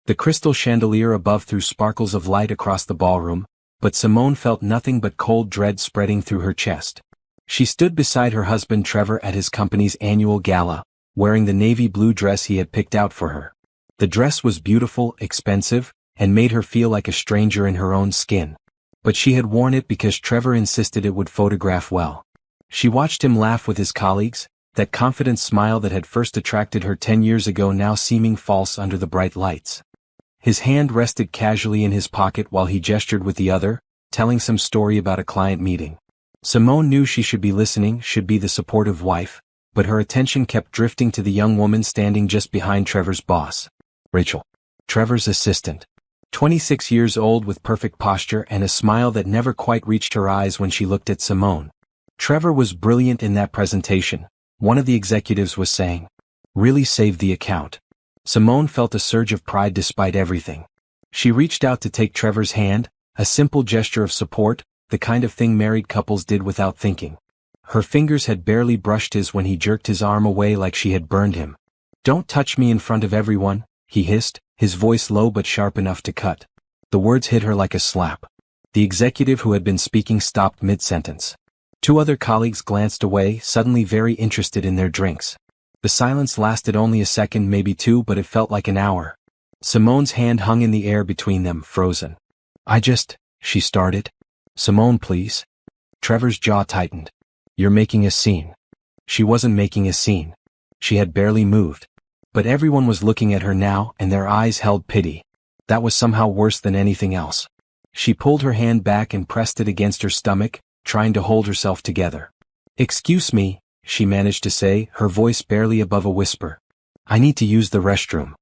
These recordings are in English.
The crystal chandelier above threw sparkles of light across the ballroom, but Simone felt nothing but cold dread spreading through her chest. She stood beside her husband Trevor at his company's annual gala, wearing the navy blue dress he had picked out for her. The dress was beautiful, expensive, and made her feel like a stranger in her own skin. But she had worn it because Trevor insisted it would photograph well. She watched him laugh with his colleagues, that confident smile that had first attracted her 10 years ago now seeming false under the bright lights. His hand rested casually in his pocket while he gestured with the other, telling some story about a client meeting. Simone knew she should be listening, should be the supportive wife, but her attention kept drifting to the young woman standing just behind Trevor's boss. Rachel, Trevor's assistant. 26 years old with perfect posture and a smile that never quite reached her eyes when she looked at Simone. Trevor was brilliant in that presentation, one of the executives was saying. Really saved the account. Simone felt a surge of pride despite everything. She reached out to take Trevor's hand, a simple gesture of support, the kind of thing married couples did without thinking. Her fingers had barely brushed his when he jerked his arm away like she had burned him. "Don't touch me in front of everyone," he hissed, his voice low but sharp enough to cut. The words hit her like a slap. The executive who had been speaking stopped mid-sentence. Two other colleagues glanced away, suddenly very interested in their drinks. The silence lasted only a second, maybe two, but it felt like an hour. Simone's hand hung in the air between them, frozen. She started. "Simone, please." Trevor's jaw tightened. "You're making a scene." She wasn't making a scene. She had barely moved. But everyone was looking at her now, and their eyes held pity. That was somehow worse than anything else. She pulled her hand back and pressed it against her stomach, trying to hold herself together. "Excuse me," she managed to say, her voice barely above a whisper. "I need to use the restroom."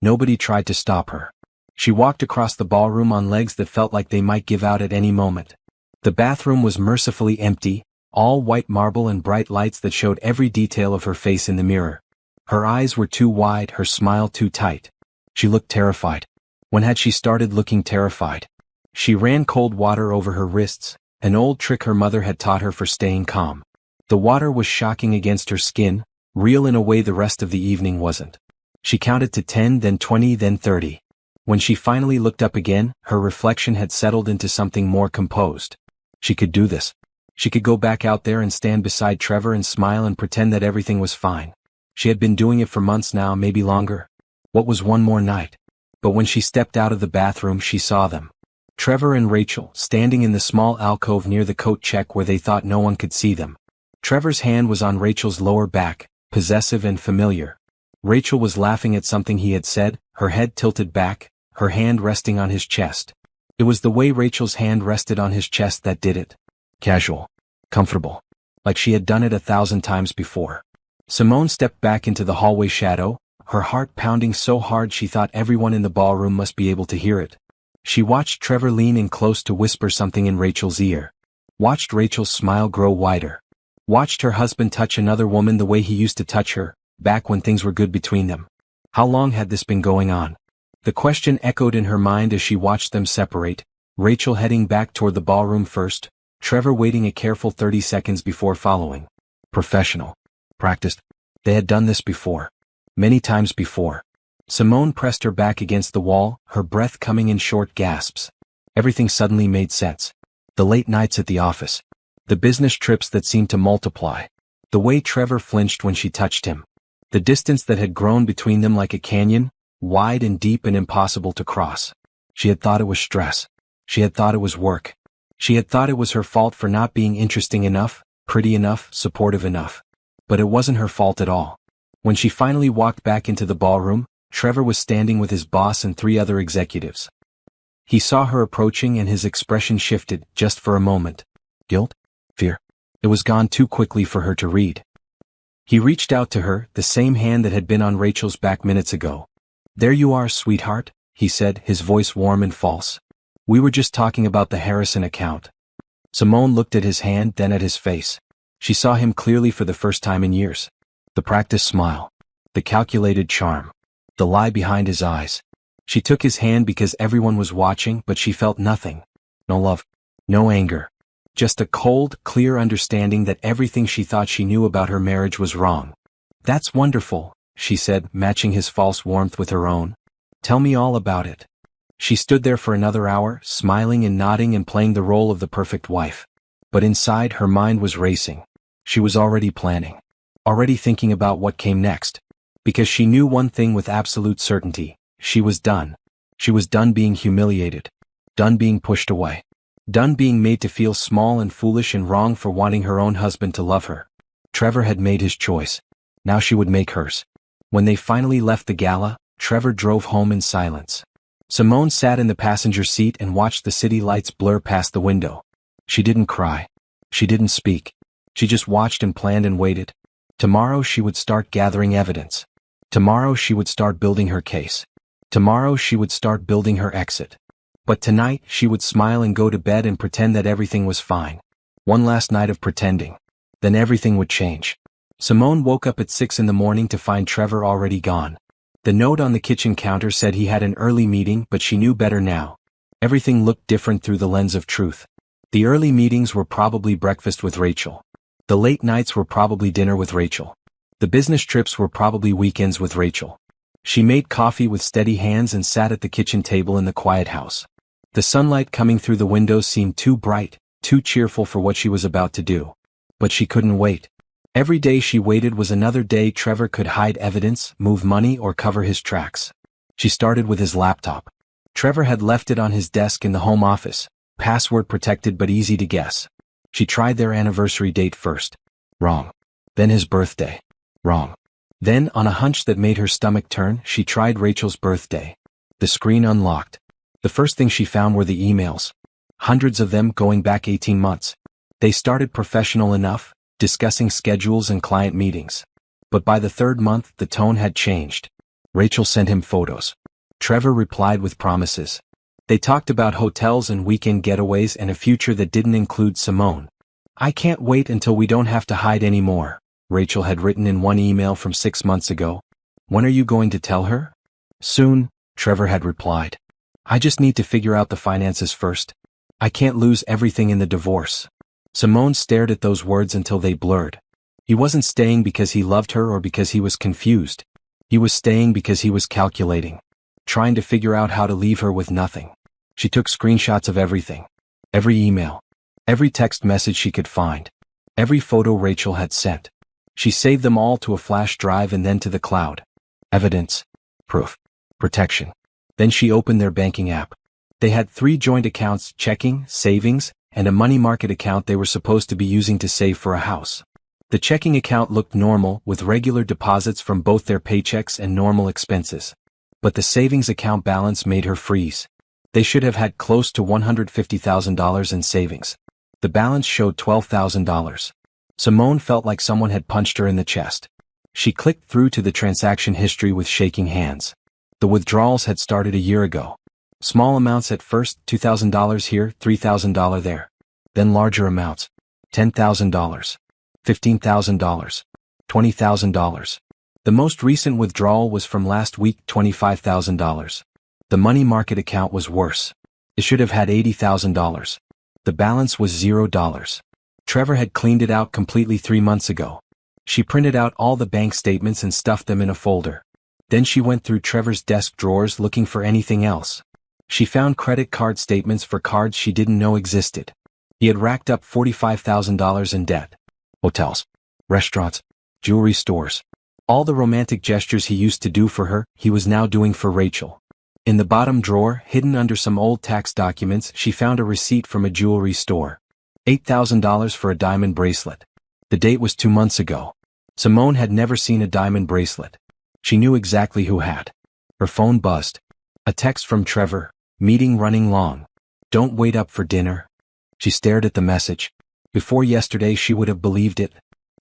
Nobody tried to stop her. She walked across the ballroom on legs that felt like they might give out at any moment. The bathroom was mercifully empty, all white marble and bright lights that showed every detail of her face in the mirror. Her eyes were too wide, her smile too tight. She looked terrified. When had she started looking terrified? She ran cold water over her wrists, an old trick her mother had taught her for staying calm. The water was shocking against her skin, real in a way the rest of the evening wasn't. She counted to 10, then 20, then 30. When she finally looked up again, her reflection had settled into something more composed. She could do this. She could go back out there and stand beside Trevor and smile and pretend that everything was fine. She had been doing it for months now, maybe longer. What was one more night? But when she stepped out of the bathroom, she saw them. Trevor and Rachel, standing in the small alcove near the coat check where they thought no one could see them. Trevor's hand was on Rachel's lower back, possessive and familiar. Rachel was laughing at something he had said, her head tilted back, her hand resting on his chest. It was the way Rachel's hand rested on his chest that did it. Casual. Comfortable. Like she had done it 1,000 times before. Simone stepped back into the hallway shadow, her heart pounding so hard she thought everyone in the ballroom must be able to hear it. She watched Trevor lean in close to whisper something in Rachel's ear. Watched Rachel's smile grow wider. Watched her husband touch another woman the way he used to touch her, back when things were good between them. How long had this been going on? The question echoed in her mind as she watched them separate, Rachel heading back toward the ballroom first, Trevor waiting a careful 30 seconds before following. Professional. Practiced. They had done this before. Many times before. Simone pressed her back against the wall, her breath coming in short gasps. Everything suddenly made sense. The late nights at the office. The business trips that seemed to multiply. The way Trevor flinched when she touched him. The distance that had grown between them like a canyon, wide and deep and impossible to cross. She had thought it was stress. She had thought it was work. She had thought it was her fault for not being interesting enough, pretty enough, supportive enough. But it wasn't her fault at all. When she finally walked back into the ballroom, Trevor was standing with his boss and 3 other executives. He saw her approaching and his expression shifted, just for a moment. Guilt? Fear? It was gone too quickly for her to read. He reached out to her, the same hand that had been on Rachel's back minutes ago. "There you are, sweetheart," he said, his voice warm and false. "We were just talking about the Harrison account." Simone looked at his hand, then at his face. She saw him clearly for the first time in years. The practiced smile. The calculated charm. The lie behind his eyes. She took his hand because everyone was watching, but she felt nothing. No love. No anger. Just a cold, clear understanding that everything she thought she knew about her marriage was wrong. "That's wonderful," she said, matching his false warmth with her own. Tell me all about it. She stood there for another hour, smiling and nodding and playing the role of the perfect wife. But inside, her mind was racing. She was already planning. Already thinking about what came next. Because she knew one thing with absolute certainty. She was done. She was done being humiliated. Done being pushed away. Done being made to feel small and foolish and wrong for wanting her own husband to love her. Trevor had made his choice. Now she would make hers. When they finally left the gala, Trevor drove home in silence. Simone sat in the passenger seat and watched the city lights blur past the window. She didn't cry. She didn't speak. She just watched and planned and waited. Tomorrow she would start gathering evidence. Tomorrow she would start building her case. Tomorrow she would start building her exit. But tonight she would smile and go to bed and pretend that everything was fine. One last night of pretending. Then everything would change. Simone woke up at 6 in the morning to find Trevor already gone. The note on the kitchen counter said he had an early meeting, but she knew better now. Everything looked different through the lens of truth. The early meetings were probably breakfast with Rachel. The late nights were probably dinner with Rachel. The business trips were probably weekends with Rachel. She made coffee with steady hands and sat at the kitchen table in the quiet house. The sunlight coming through the windows seemed too bright, too cheerful for what she was about to do. But she couldn't wait. Every day she waited was another day Trevor could hide evidence, move money, or cover his tracks. She started with his laptop. Trevor had left it on his desk in the home office, password protected but easy to guess. She tried their anniversary date first. Wrong. Then his birthday. Wrong. Then, on a hunch that made her stomach turn, she tried Rachel's birthday. The screen unlocked. The first thing she found were the emails. Hundreds of them going back 18 months. They started professional enough, discussing schedules and client meetings. But by the third month, the tone had changed. Rachel sent him photos. Trevor replied with promises. They talked about hotels and weekend getaways and a future that didn't include Simone. I can't wait until we don't have to hide anymore, Rachel had written in one email from 6 months ago. When are you going to tell her? Soon, Trevor had replied. I just need to figure out the finances first. I can't lose everything in the divorce. Simone stared at those words until they blurred. He wasn't staying because he loved her or because he was confused. He was staying because he was calculating. Trying to figure out how to leave her with nothing. She took screenshots of everything. Every email. Every text message she could find. Every photo Rachel had sent. She saved them all to a flash drive and then to the cloud. Evidence. Proof. Protection. Then she opened their banking app. They had 3 joint accounts: checking, savings, and a money market account they were supposed to be using to save for a house. The checking account looked normal, with regular deposits from both their paychecks and normal expenses. But the savings account balance made her freeze. They should have had close to $150,000 in savings. The balance showed $12,000. Simone felt like someone had punched her in the chest. She clicked through to the transaction history with shaking hands. The withdrawals had started a year ago. Small amounts at first, $2,000 here, $3,000 there. Then larger amounts. $10,000. $15,000. $20,000. The most recent withdrawal was from last week, $25,000. The money market account was worse. It should have had $80,000. The balance was $0. Trevor had cleaned it out completely 3 months ago. She printed out all the bank statements and stuffed them in a folder. Then she went through Trevor's desk drawers looking for anything else. She found credit card statements for cards she didn't know existed. He had racked up $45,000 in debt. Hotels, restaurants, jewelry stores. All the romantic gestures he used to do for her, he was now doing for Rachel. In the bottom drawer, hidden under some old tax documents, she found a receipt from a jewelry store. $8,000 for a diamond bracelet. The date was 2 months ago. Simone had never seen a diamond bracelet. She knew exactly who had. Her phone buzzed. A text from Trevor. Meeting running long. Don't wait up for dinner. She stared at the message. Before yesterday she would have believed it.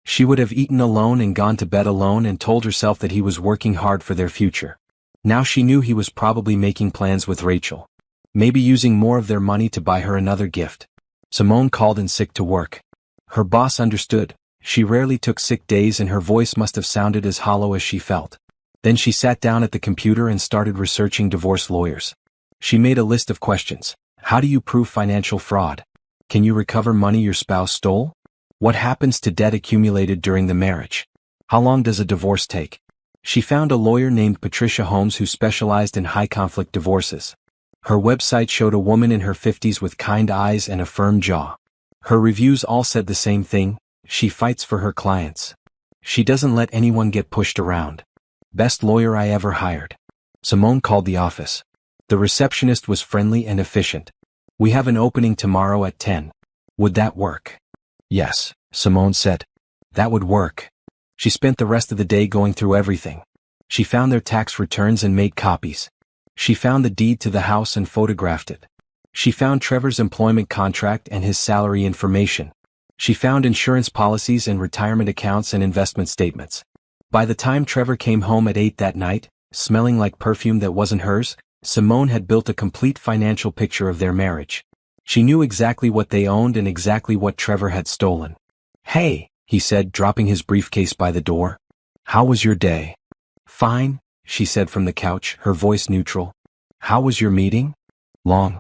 She would have eaten alone and gone to bed alone and told herself that he was working hard for their future. Now she knew he was probably making plans with Rachel. Maybe using more of their money to buy her another gift. Simone called in sick to work. Her boss understood. She rarely took sick days and her voice must have sounded as hollow as she felt. Then she sat down at the computer and started researching divorce lawyers. She made a list of questions. How do you prove financial fraud? Can you recover money your spouse stole? What happens to debt accumulated during the marriage? How long does a divorce take? She found a lawyer named Patricia Holmes who specialized in high-conflict divorces. Her website showed a woman in her 50s with kind eyes and a firm jaw. Her reviews all said the same thing: she fights for her clients. She doesn't let anyone get pushed around. Best lawyer I ever hired. Simone called the office. The receptionist was friendly and efficient. We have an opening tomorrow at 10. Would that work? Yes, Simone said. That would work. She spent the rest of the day going through everything. She found their tax returns and made copies. She found the deed to the house and photographed it. She found Trevor's employment contract and his salary information. She found insurance policies and retirement accounts and investment statements. By the time Trevor came home at 8 that night, smelling like perfume that wasn't hers, Simone had built a complete financial picture of their marriage. She knew exactly what they owned and exactly what Trevor had stolen. "Hey," he said, dropping his briefcase by the door. "How was your day?" "Fine," she said from the couch, her voice neutral. "How was your meeting?" "Long."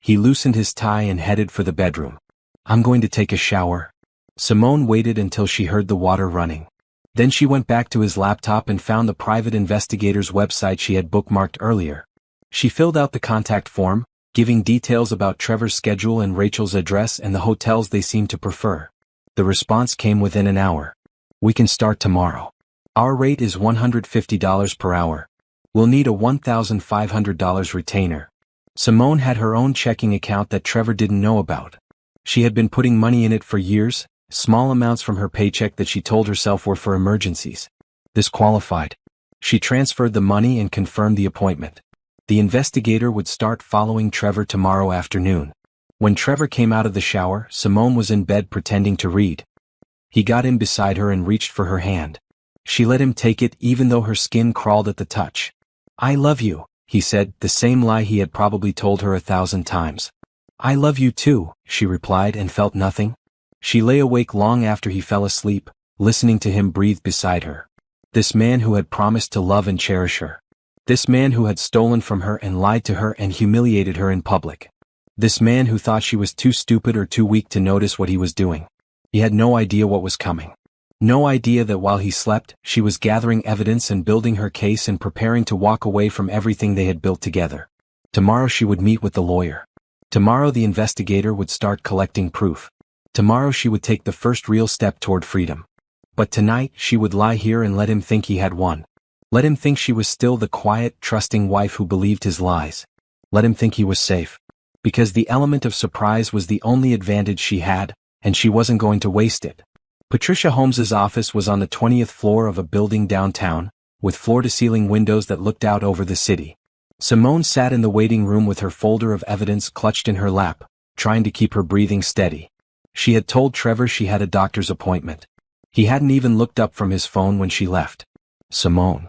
He loosened his tie and headed for the bedroom. "I'm going to take a shower." Simone waited until she heard the water running. Then she went back to his laptop and found the private investigator's website she had bookmarked earlier. She filled out the contact form, giving details about Trevor's schedule and Rachel's address and the hotels they seemed to prefer. The response came within an hour. "We can start tomorrow. Our rate is $150 per hour. We'll need a $1,500 retainer." Simone had her own checking account that Trevor didn't know about. She had been putting money in it for years, small amounts from her paycheck that she told herself were for emergencies. This qualified. She transferred the money and confirmed the appointment. The investigator would start following Trevor tomorrow afternoon. When Trevor came out of the shower, Simone was in bed pretending to read. He got in beside her and reached for her hand. She let him take it even though her skin crawled at the touch. "I love you," he said, the same lie he had probably told her 1,000 times. "I love you too," she replied and felt nothing. She lay awake long after he fell asleep, listening to him breathe beside her. This man who had promised to love and cherish her. This man who had stolen from her and lied to her and humiliated her in public. This man who thought she was too stupid or too weak to notice what he was doing. He had no idea what was coming. No idea that while he slept, she was gathering evidence and building her case and preparing to walk away from everything they had built together. Tomorrow she would meet with the lawyer. Tomorrow the investigator would start collecting proof. Tomorrow she would take the first real step toward freedom. But tonight she would lie here and let him think he had won. Let him think she was still the quiet, trusting wife who believed his lies. Let him think he was safe. Because the element of surprise was the only advantage she had, and she wasn't going to waste it. Patricia Holmes's office was on the 20th floor of a building downtown, with floor-to-ceiling windows that looked out over the city. Simone sat in the waiting room with her folder of evidence clutched in her lap, trying to keep her breathing steady. She had told Trevor she had a doctor's appointment. He hadn't even looked up from his phone when she left. "Simone."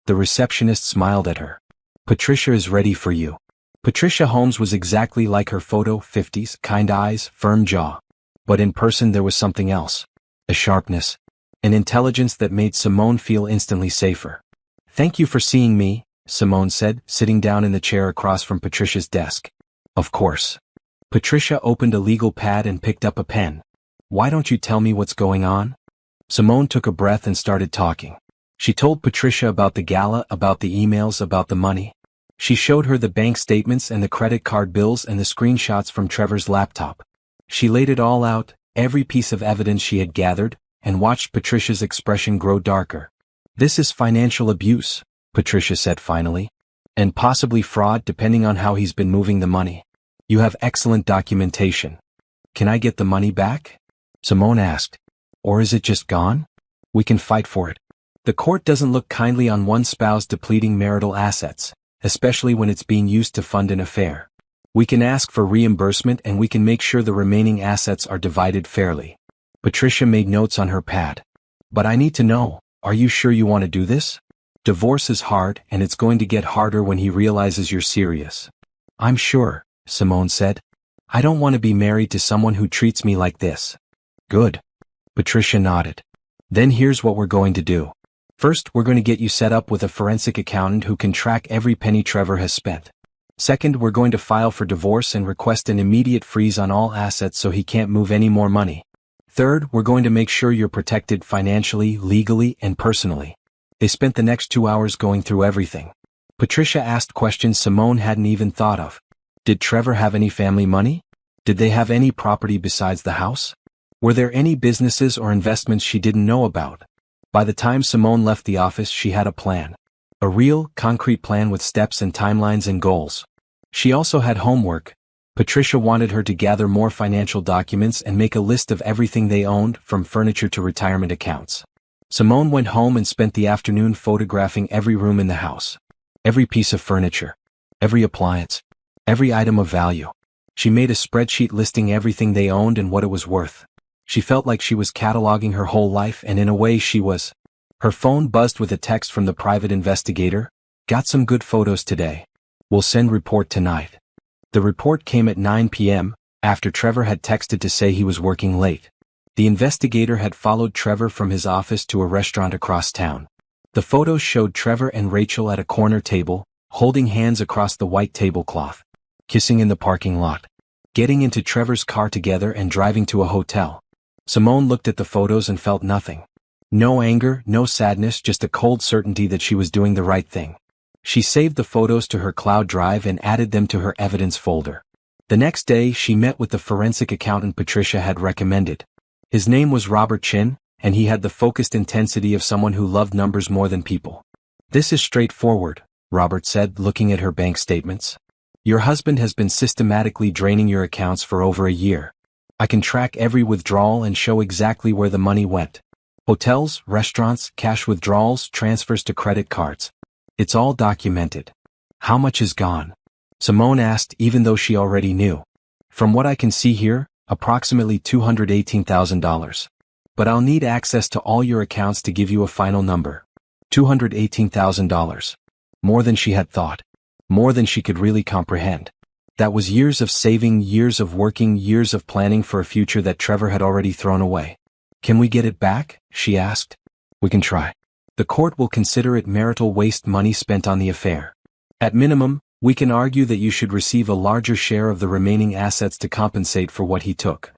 The receptionist smiled at her. "Patricia is ready for you." Patricia Holmes was exactly like her photo, 50s, kind eyes, firm jaw. But in person there was something else. A sharpness. An intelligence that made Simone feel instantly safer. "Thank you for seeing me," Simone said, sitting down in the chair across from Patricia's desk. "Of course." Patricia opened a legal pad and picked up a pen. "Why don't you tell me what's going on?" Simone took a breath and started talking. She told Patricia about the gala, about the emails, about the money. She showed her the bank statements and the credit card bills and the screenshots from Trevor's laptop. She laid it all out, every piece of evidence she had gathered, and watched Patricia's expression grow darker. "This is financial abuse," Patricia said finally. "And possibly fraud depending on how he's been moving the money. You have excellent documentation. Can I get the money back?" Simone asked. "Or is it just gone? We can fight for it. The court doesn't look kindly on one spouse depleting marital assets, especially when it's being used to fund an affair. We can ask for reimbursement and we can make sure the remaining assets are divided fairly." Patricia made notes on her pad. "But I need to know, are you sure you want to do this? Divorce is hard and it's going to get harder when he realizes you're serious." "I'm sure," Simone said. "I don't want to be married to someone who treats me like this." "Good." Patricia nodded. "Then here's what we're going to do. First, we're going to get you set up with a forensic accountant who can track every penny Trevor has spent. Second, we're going to file for divorce and request an immediate freeze on all assets so he can't move any more money. Third, we're going to make sure you're protected financially, legally, and personally. They spent the next 2 hours going through everything. Patricia asked questions Simone hadn't even thought of. Did Trevor have any family money? Did they have any property besides the house? Were there any businesses or investments she didn't know about? By the time Simone left the office, she had a plan. A real, concrete plan with steps and timelines and goals. She also had homework. Patricia wanted her to gather more financial documents and make a list of everything they owned, from furniture to retirement accounts. Simone went home and spent the afternoon photographing every room in the house. Every piece of furniture. Every appliance. Every item of value. She made a spreadsheet listing everything they owned and what it was worth. She felt like she was cataloging her whole life, and in a way she was. Her phone buzzed with a text from the private investigator. Got some good photos today. We'll send report tonight. The report came at 9 p.m., after Trevor had texted to say he was working late. The investigator had followed Trevor from his office to a restaurant across town. The photos showed Trevor and Rachel at a corner table, holding hands across the white tablecloth, kissing in the parking lot, getting into Trevor's car together and driving to a hotel. Simone looked at the photos and felt nothing. No anger, no sadness, just a cold certainty that she was doing the right thing. She saved the photos to her cloud drive and added them to her evidence folder. The next day, she met with the forensic accountant Patricia had recommended. His name was Robert Chin, and he had the focused intensity of someone who loved numbers more than people. This is straightforward, Robert said, looking at her bank statements. Your husband has been systematically draining your accounts for over a year. I can track every withdrawal and show exactly where the money went. Hotels, restaurants, cash withdrawals, transfers to credit cards. It's all documented. How much is gone? Simone asked, even though she already knew. From what I can see here, approximately $218,000. But I'll need access to all your accounts to give you a final number. $218,000. More than she had thought. More than she could really comprehend. That was years of saving, years of working, years of planning for a future that Trevor had already thrown away. Can we get it back? She asked. We can try. The court will consider it marital waste, money spent on the affair. At minimum, we can argue that you should receive a larger share of the remaining assets to compensate for what he took.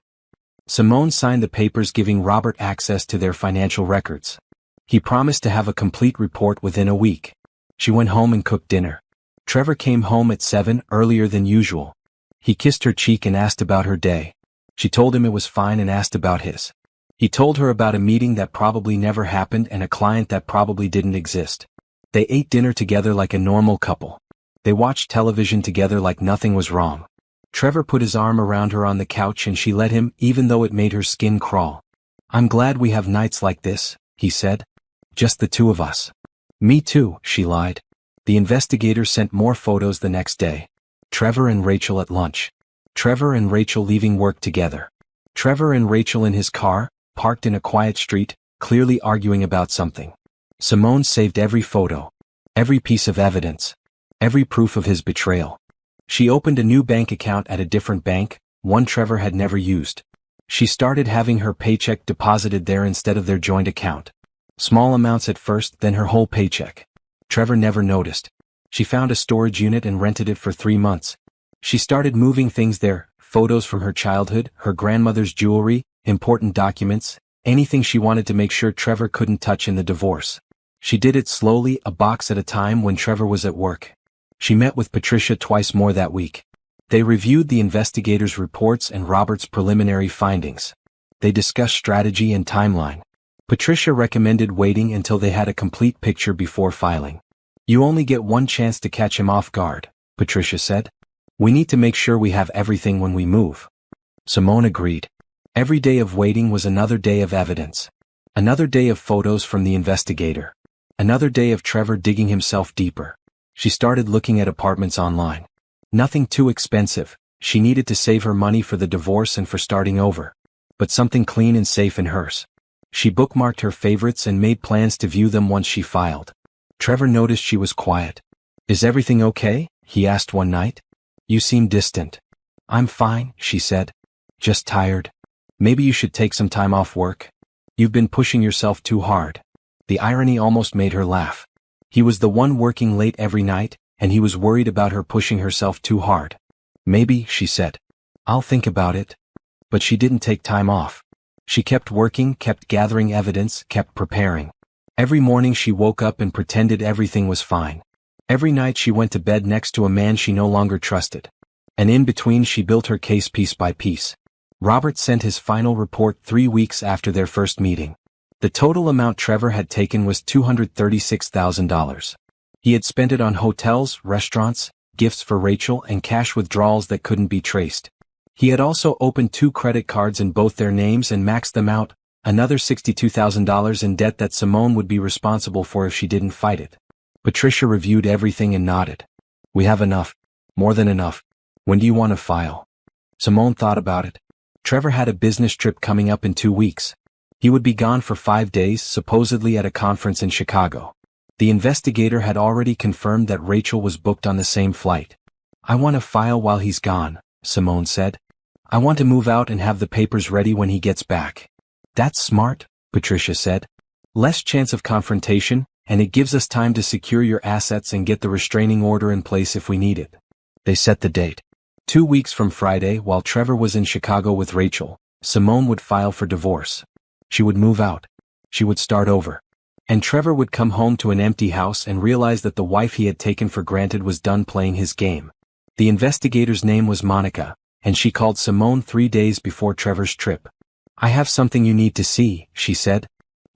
Simone signed the papers giving Robert access to their financial records. He promised to have a complete report within a week. She went home and cooked dinner. Trevor came home at 7, earlier than usual. He kissed her cheek and asked about her day. She told him it was fine and asked about his. He told her about a meeting that probably never happened and a client that probably didn't exist. They ate dinner together like a normal couple. They watched television together like nothing was wrong. Trevor put his arm around her on the couch and she let him, even though it made her skin crawl. I'm glad we have nights like this, he said. Just the two of us. Me too, she lied. The investigator sent more photos the next day. Trevor and Rachel at lunch. Trevor and Rachel leaving work together. Trevor and Rachel in his car, parked in a quiet street, clearly arguing about something. Simone saved every photo. Every piece of evidence. Every proof of his betrayal. She opened a new bank account at a different bank, one Trevor had never used. She started having her paycheck deposited there instead of their joint account. Small amounts at first, then her whole paycheck. Trevor never noticed. She found a storage unit and rented it for 3 months. She started moving things there, photos from her childhood, her grandmother's jewelry, important documents, anything she wanted to make sure Trevor couldn't touch in the divorce. She did it slowly, a box at a time, when Trevor was at work. She met with Patricia twice more that week. They reviewed the investigators' reports and Robert's preliminary findings. They discussed strategy and timeline. Patricia recommended waiting until they had a complete picture before filing. You only get one chance to catch him off guard, Patricia said. We need to make sure we have everything when we move. Simone agreed. Every day of waiting was another day of evidence. Another day of photos from the investigator. Another day of Trevor digging himself deeper. She started looking at apartments online. Nothing too expensive. She needed to save her money for the divorce and for starting over. But something clean and safe in hers. She bookmarked her favorites and made plans to view them once she filed. Trevor noticed she was quiet. Is everything okay? He asked one night. You seem distant. I'm fine, she said. Just tired. Maybe you should take some time off work. You've been pushing yourself too hard. The irony almost made her laugh. He was the one working late every night, and he was worried about her pushing herself too hard. Maybe, she said. I'll think about it. But she didn't take time off. She kept working, kept gathering evidence, kept preparing. Every morning she woke up and pretended everything was fine. Every night she went to bed next to a man she no longer trusted. And in between she built her case piece by piece. Robert sent his final report 3 weeks after their first meeting. The total amount Trevor had taken was $236,000. He had spent it on hotels, restaurants, gifts for Rachel, and cash withdrawals that couldn't be traced. He had also opened 2 credit cards in both their names and maxed them out, another $62,000 in debt that Simone would be responsible for if she didn't fight it. Patricia reviewed everything and nodded. "We have enough. More than enough. When do you want to file?" Simone thought about it. Trevor had a business trip coming up in 2 weeks. He would be gone for 5 days, supposedly at a conference in Chicago. The investigator had already confirmed that Rachel was booked on the same flight. "I want to file while he's gone," Simone said. "I want to move out and have the papers ready when he gets back." "That's smart," Patricia said. "Less chance of confrontation, and it gives us time to secure your assets and get the restraining order in place if we need it." They set the date. 2 weeks from Friday, while Trevor was in Chicago with Rachel, Simone would file for divorce. She would move out. She would start over. And Trevor would come home to an empty house and realize that the wife he had taken for granted was done playing his game. The investigator's name was Monica, and she called Simone 3 days before Trevor's trip. "I have something you need to see," she said.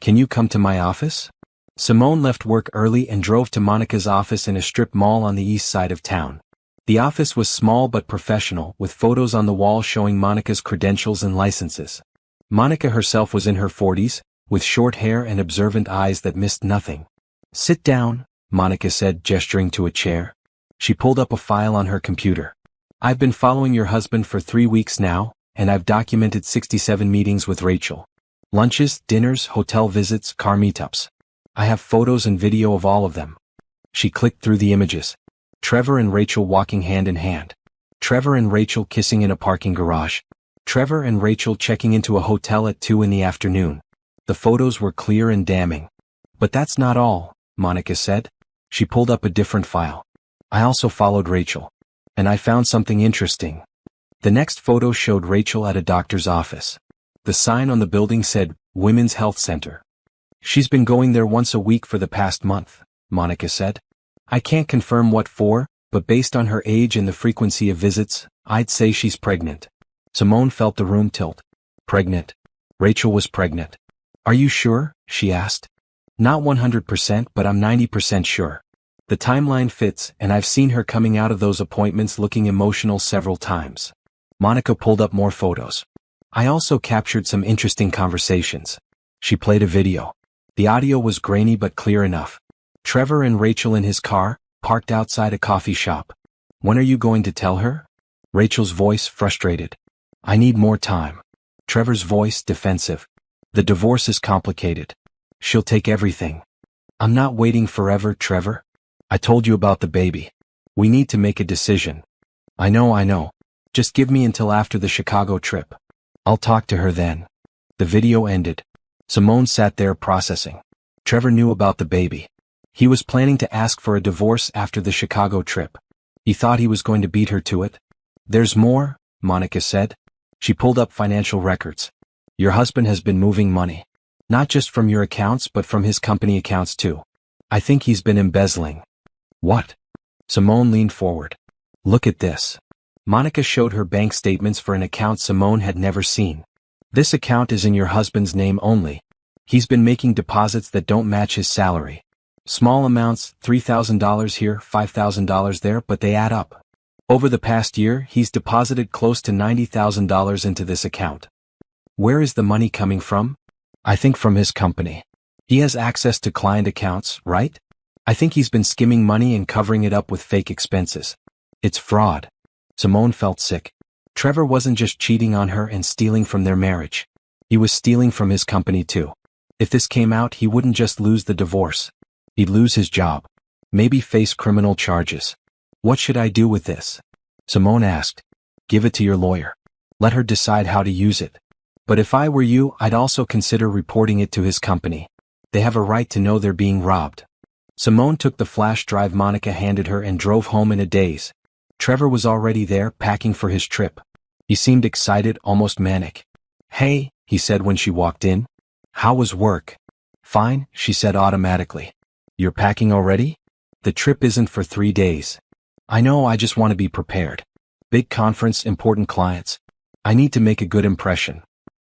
"Can you come to my office?" Simone left work early and drove to Monica's office in a strip mall on the east side of town. The office was small but professional, with photos on the wall showing Monica's credentials and licenses. Monica herself was in her 40s, with short hair and observant eyes that missed nothing. "Sit down," Monica said, gesturing to a chair. She pulled up a file on her computer. "I've been following your husband for 3 weeks now, and I've documented 67 meetings with Rachel. Lunches, dinners, hotel visits, car meetups. I have photos and video of all of them." She clicked through the images. Trevor and Rachel walking hand in hand. Trevor and Rachel kissing in a parking garage. Trevor and Rachel checking into a hotel at 2 in the afternoon. The photos were clear and damning. "But that's not all," Monica said. She pulled up a different file. "I also followed Rachel. And I found something interesting." The next photo showed Rachel at a doctor's office. The sign on the building said, "Women's Health Center." "She's been going there once a week for the past month," Monica said. "I can't confirm what for, but based on her age and the frequency of visits, I'd say she's pregnant." Simone felt the room tilt. Pregnant. Rachel was pregnant. "Are you sure?" she asked. "Not 100%, but I'm 90% sure. The timeline fits, and I've seen her coming out of those appointments looking emotional several times." Monica pulled up more photos. "I also captured some interesting conversations." She played a video. The audio was grainy but clear enough. Trevor and Rachel in his car, parked outside a coffee shop. "When are you going to tell her?" Rachel's voice frustrated. "I need more time." Trevor's voice defensive. "The divorce is complicated. She'll take everything." "I'm not waiting forever, Trevor. I told you about the baby. We need to make a decision." I know. Just give me until after the Chicago trip. I'll talk to her then." The video ended. Simone sat there processing. Trevor knew about the baby. He was planning to ask for a divorce after the Chicago trip. He thought he was going to beat her to it. "There's more," Monica said. She pulled up financial records. "Your husband has been moving money. Not just from your accounts but from his company accounts too. I think he's been embezzling." "What?" Simone leaned forward. "Look at this." Monica showed her bank statements for an account Simone had never seen. "This account is in your husband's name only. He's been making deposits that don't match his salary. Small amounts, $3,000 here, $5,000 there, but they add up. Over the past year, he's deposited close to $90,000 into this account." "Where is the money coming from?" "I think from his company. He has access to client accounts, right? I think he's been skimming money and covering it up with fake expenses. It's fraud." Simone felt sick. Trevor wasn't just cheating on her and stealing from their marriage. He was stealing from his company too. If this came out, he wouldn't just lose the divorce. He'd lose his job. Maybe face criminal charges. "What should I do with this?" Simone asked. "Give it to your lawyer. Let her decide how to use it. But if I were you, I'd also consider reporting it to his company. They have a right to know they're being robbed." Simone took the flash drive Monica handed her and drove home in a daze. Trevor was already there, packing for his trip. He seemed excited, almost manic. "Hey," he said when she walked in. "How was work?" Fine, she said automatically. You're packing already? The trip isn't for 3 days. I know, I just want to be prepared. Big conference, important clients. I need to make a good impression.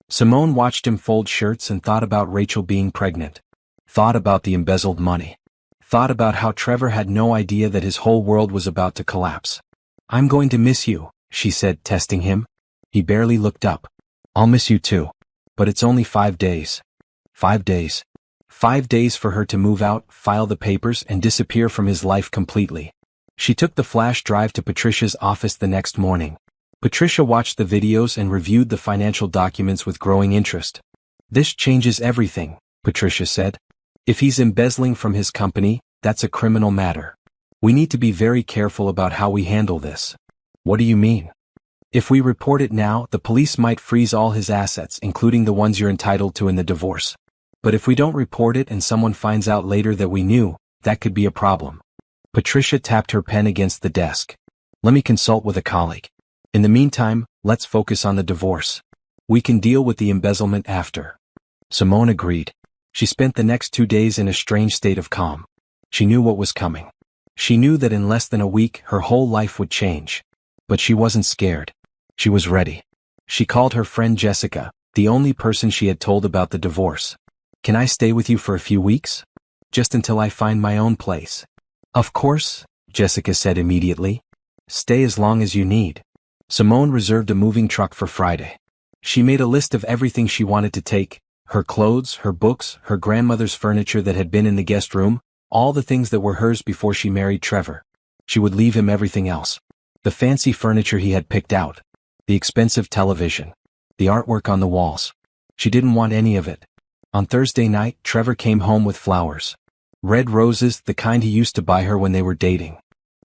Simone watched him fold shirts and thought about Rachel being pregnant. Thought about the embezzled money. Thought about how Trevor had no idea that his whole world was about to collapse. I'm going to miss you, she said, testing him. He barely looked up. I'll miss you too. But it's only 5 days. 5 days. 5 days for her to move out, file the papers, and disappear from his life completely. She took the flash drive to Patricia's office the next morning. Patricia watched the videos and reviewed the financial documents with growing interest. This changes everything, Patricia said. If he's embezzling from his company, that's a criminal matter. We need to be very careful about how we handle this. What do you mean? If we report it now, the police might freeze all his assets, including the ones you're entitled to in the divorce. But if we don't report it and someone finds out later that we knew, that could be a problem. Patricia tapped her pen against the desk. Let me consult with a colleague. In the meantime, let's focus on the divorce. We can deal with the embezzlement after. Simone agreed. She spent the next 2 days in a strange state of calm. She knew what was coming. She knew that in less than a week her whole life would change. But she wasn't scared. She was ready. She called her friend Jessica, the only person she had told about the divorce. Can I stay with you for a few weeks? Just until I find my own place. Of course, Jessica said immediately. Stay as long as you need. Simone reserved a moving truck for Friday. She made a list of everything she wanted to take, her clothes, her books, her grandmother's furniture that had been in the guest room, all the things that were hers before she married Trevor. She would leave him everything else. The fancy furniture he had picked out. The expensive television. The artwork on the walls. She didn't want any of it. On Thursday night, Trevor came home with flowers. Red roses, the kind he used to buy her when they were dating.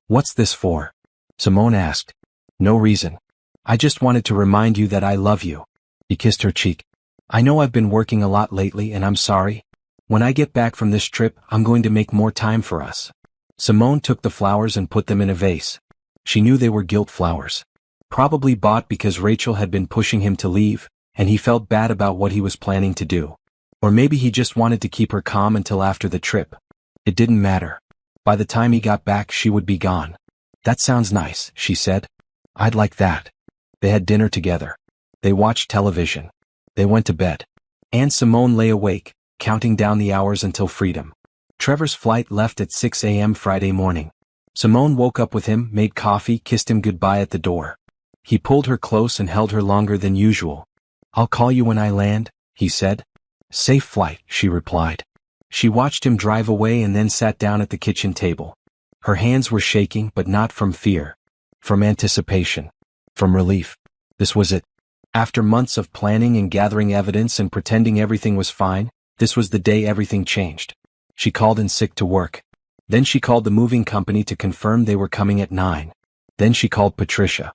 What's this for? Simone asked. No reason. I just wanted to remind you that I love you. He kissed her cheek. I know I've been working a lot lately and I'm sorry. When I get back from this trip, I'm going to make more time for us. Simone took the flowers and put them in a vase. She knew they were gilt flowers. Probably bought because Rachel had been pushing him to leave, and he felt bad about what he was planning to do. Or maybe he just wanted to keep her calm until after the trip. It didn't matter. By the time he got back, she would be gone. That sounds nice, she said. I'd like that. They had dinner together. They watched television. They went to bed. And Simone lay awake, counting down the hours until freedom. Trevor's flight left at 6 a.m. Friday morning. Simone woke up with him, made coffee, kissed him goodbye at the door. He pulled her close and held her longer than usual. I'll call you when I land, he said. Safe flight, she replied. She watched him drive away and then sat down at the kitchen table. Her hands were shaking, but not from fear. From anticipation. From relief. This was it. After months of planning and gathering evidence and pretending everything was fine, this was the day everything changed. She called in sick to work. Then she called the moving company to confirm they were coming at 9. Then she called Patricia.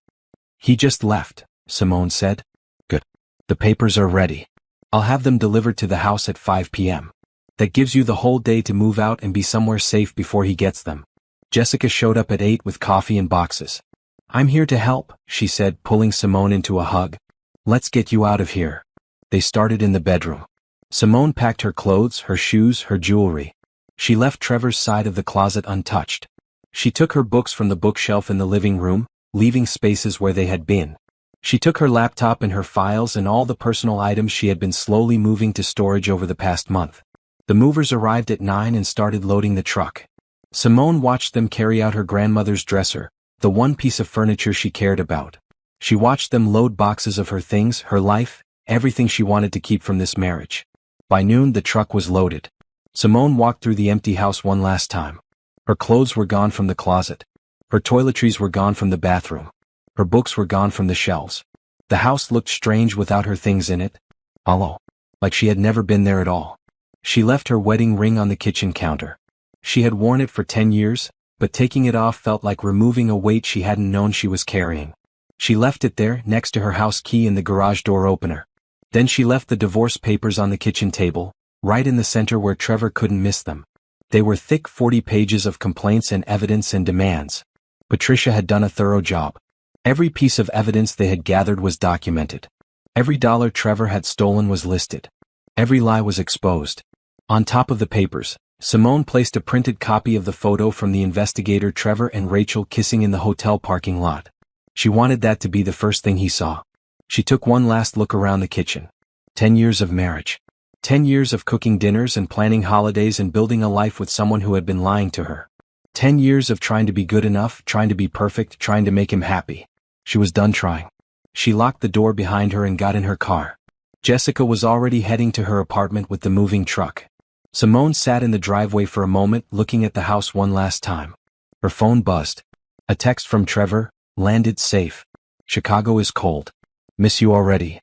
He just left, Simone said. Good. The papers are ready. I'll have them delivered to the house at 5 p.m. That gives you the whole day to move out and be somewhere safe before he gets them. Jessica showed up at 8 with coffee and boxes. I'm here to help, she said, pulling Simone into a hug. Let's get you out of here. They started in the bedroom. Simone packed her clothes, her shoes, her jewelry. She left Trevor's side of the closet untouched. She took her books from the bookshelf in the living room, leaving spaces where they had been. She took her laptop and her files and all the personal items she had been slowly moving to storage over the past month. The movers arrived at 9 and started loading the truck. Simone watched them carry out her grandmother's dresser, the one piece of furniture she cared about. She watched them load boxes of her things, her life, everything she wanted to keep from this marriage. By noon the truck was loaded. Simone walked through the empty house one last time. Her clothes were gone from the closet. Her toiletries were gone from the bathroom. Her books were gone from the shelves. The house looked strange without her things in it. Hollow. Like she had never been there at all. She left her wedding ring on the kitchen counter. She had worn it for 10 years, but taking it off felt like removing a weight she hadn't known she was carrying. She left it there, next to her house key in the garage door opener. Then she left the divorce papers on the kitchen table, right in the center where Trevor couldn't miss them. They were thick 40 pages of complaints and evidence and demands. Patricia had done a thorough job. Every piece of evidence they had gathered was documented. Every dollar Trevor had stolen was listed. Every lie was exposed. On top of the papers, Simone placed a printed copy of the photo from the investigator Trevor and Rachel kissing in the hotel parking lot. She wanted that to be the first thing he saw. She took one last look around the kitchen. 10 years of marriage. 10 years of cooking dinners and planning holidays and building a life with someone who had been lying to her. 10 years of trying to be good enough, trying to be perfect, trying to make him happy. She was done trying. She locked the door behind her and got in her car. Jessica was already heading to her apartment with the moving truck. Simone sat in the driveway for a moment, looking at the house one last time. Her phone buzzed. A text from Trevor: landed safe. Chicago is cold. Miss you already.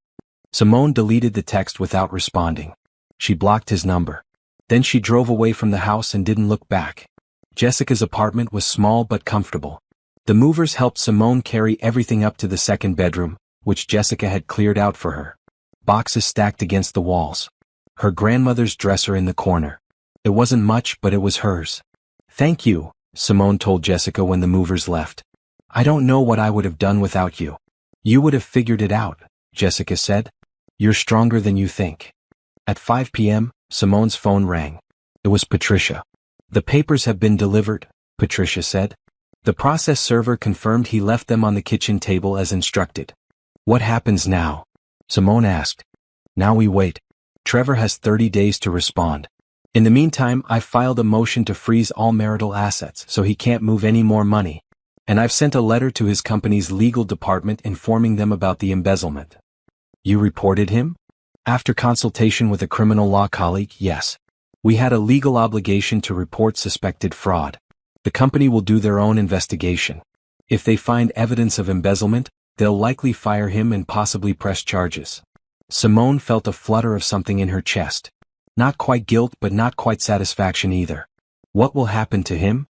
Simone deleted the text without responding. She blocked his number. Then she drove away from the house and didn't look back. Jessica's apartment was small but comfortable. The movers helped Simone carry everything up to the second bedroom, which Jessica had cleared out for her. Boxes stacked against the walls. Her grandmother's dresser in the corner. It wasn't much, but it was hers. Thank you, Simone told Jessica when the movers left. I don't know what I would have done without you. You would have figured it out, Jessica said. You're stronger than you think. At 5 p.m., Simone's phone rang. It was Patricia. The papers have been delivered, Patricia said. The process server confirmed he left them on the kitchen table as instructed. What happens now? Simone asked. Now we wait. Trevor has 30 days to respond. In the meantime, I've filed a motion to freeze all marital assets so he can't move any more money. And I've sent a letter to his company's legal department informing them about the embezzlement. You reported him? After consultation with a criminal law colleague, yes. We had a legal obligation to report suspected fraud. The company will do their own investigation. If they find evidence of embezzlement, they'll likely fire him and possibly press charges. Simone felt a flutter of something in her chest. Not quite guilt, but not quite satisfaction either. What will happen to him?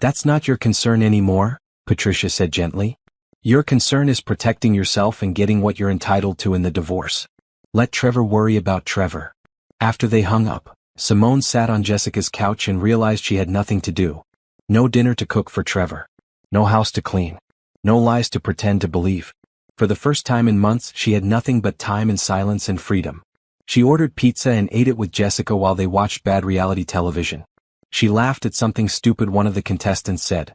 That's not your concern anymore, Patricia said gently. Your concern is protecting yourself and getting what you're entitled to in the divorce. Let Trevor worry about Trevor. After they hung up, Simone sat on Jessica's couch and realized she had nothing to do. No dinner to cook for Trevor. No house to clean. No lies to pretend to believe. For the first time in months, she had nothing but time and silence and freedom. She ordered pizza and ate it with Jessica while they watched bad reality television. She laughed at something stupid one of the contestants said.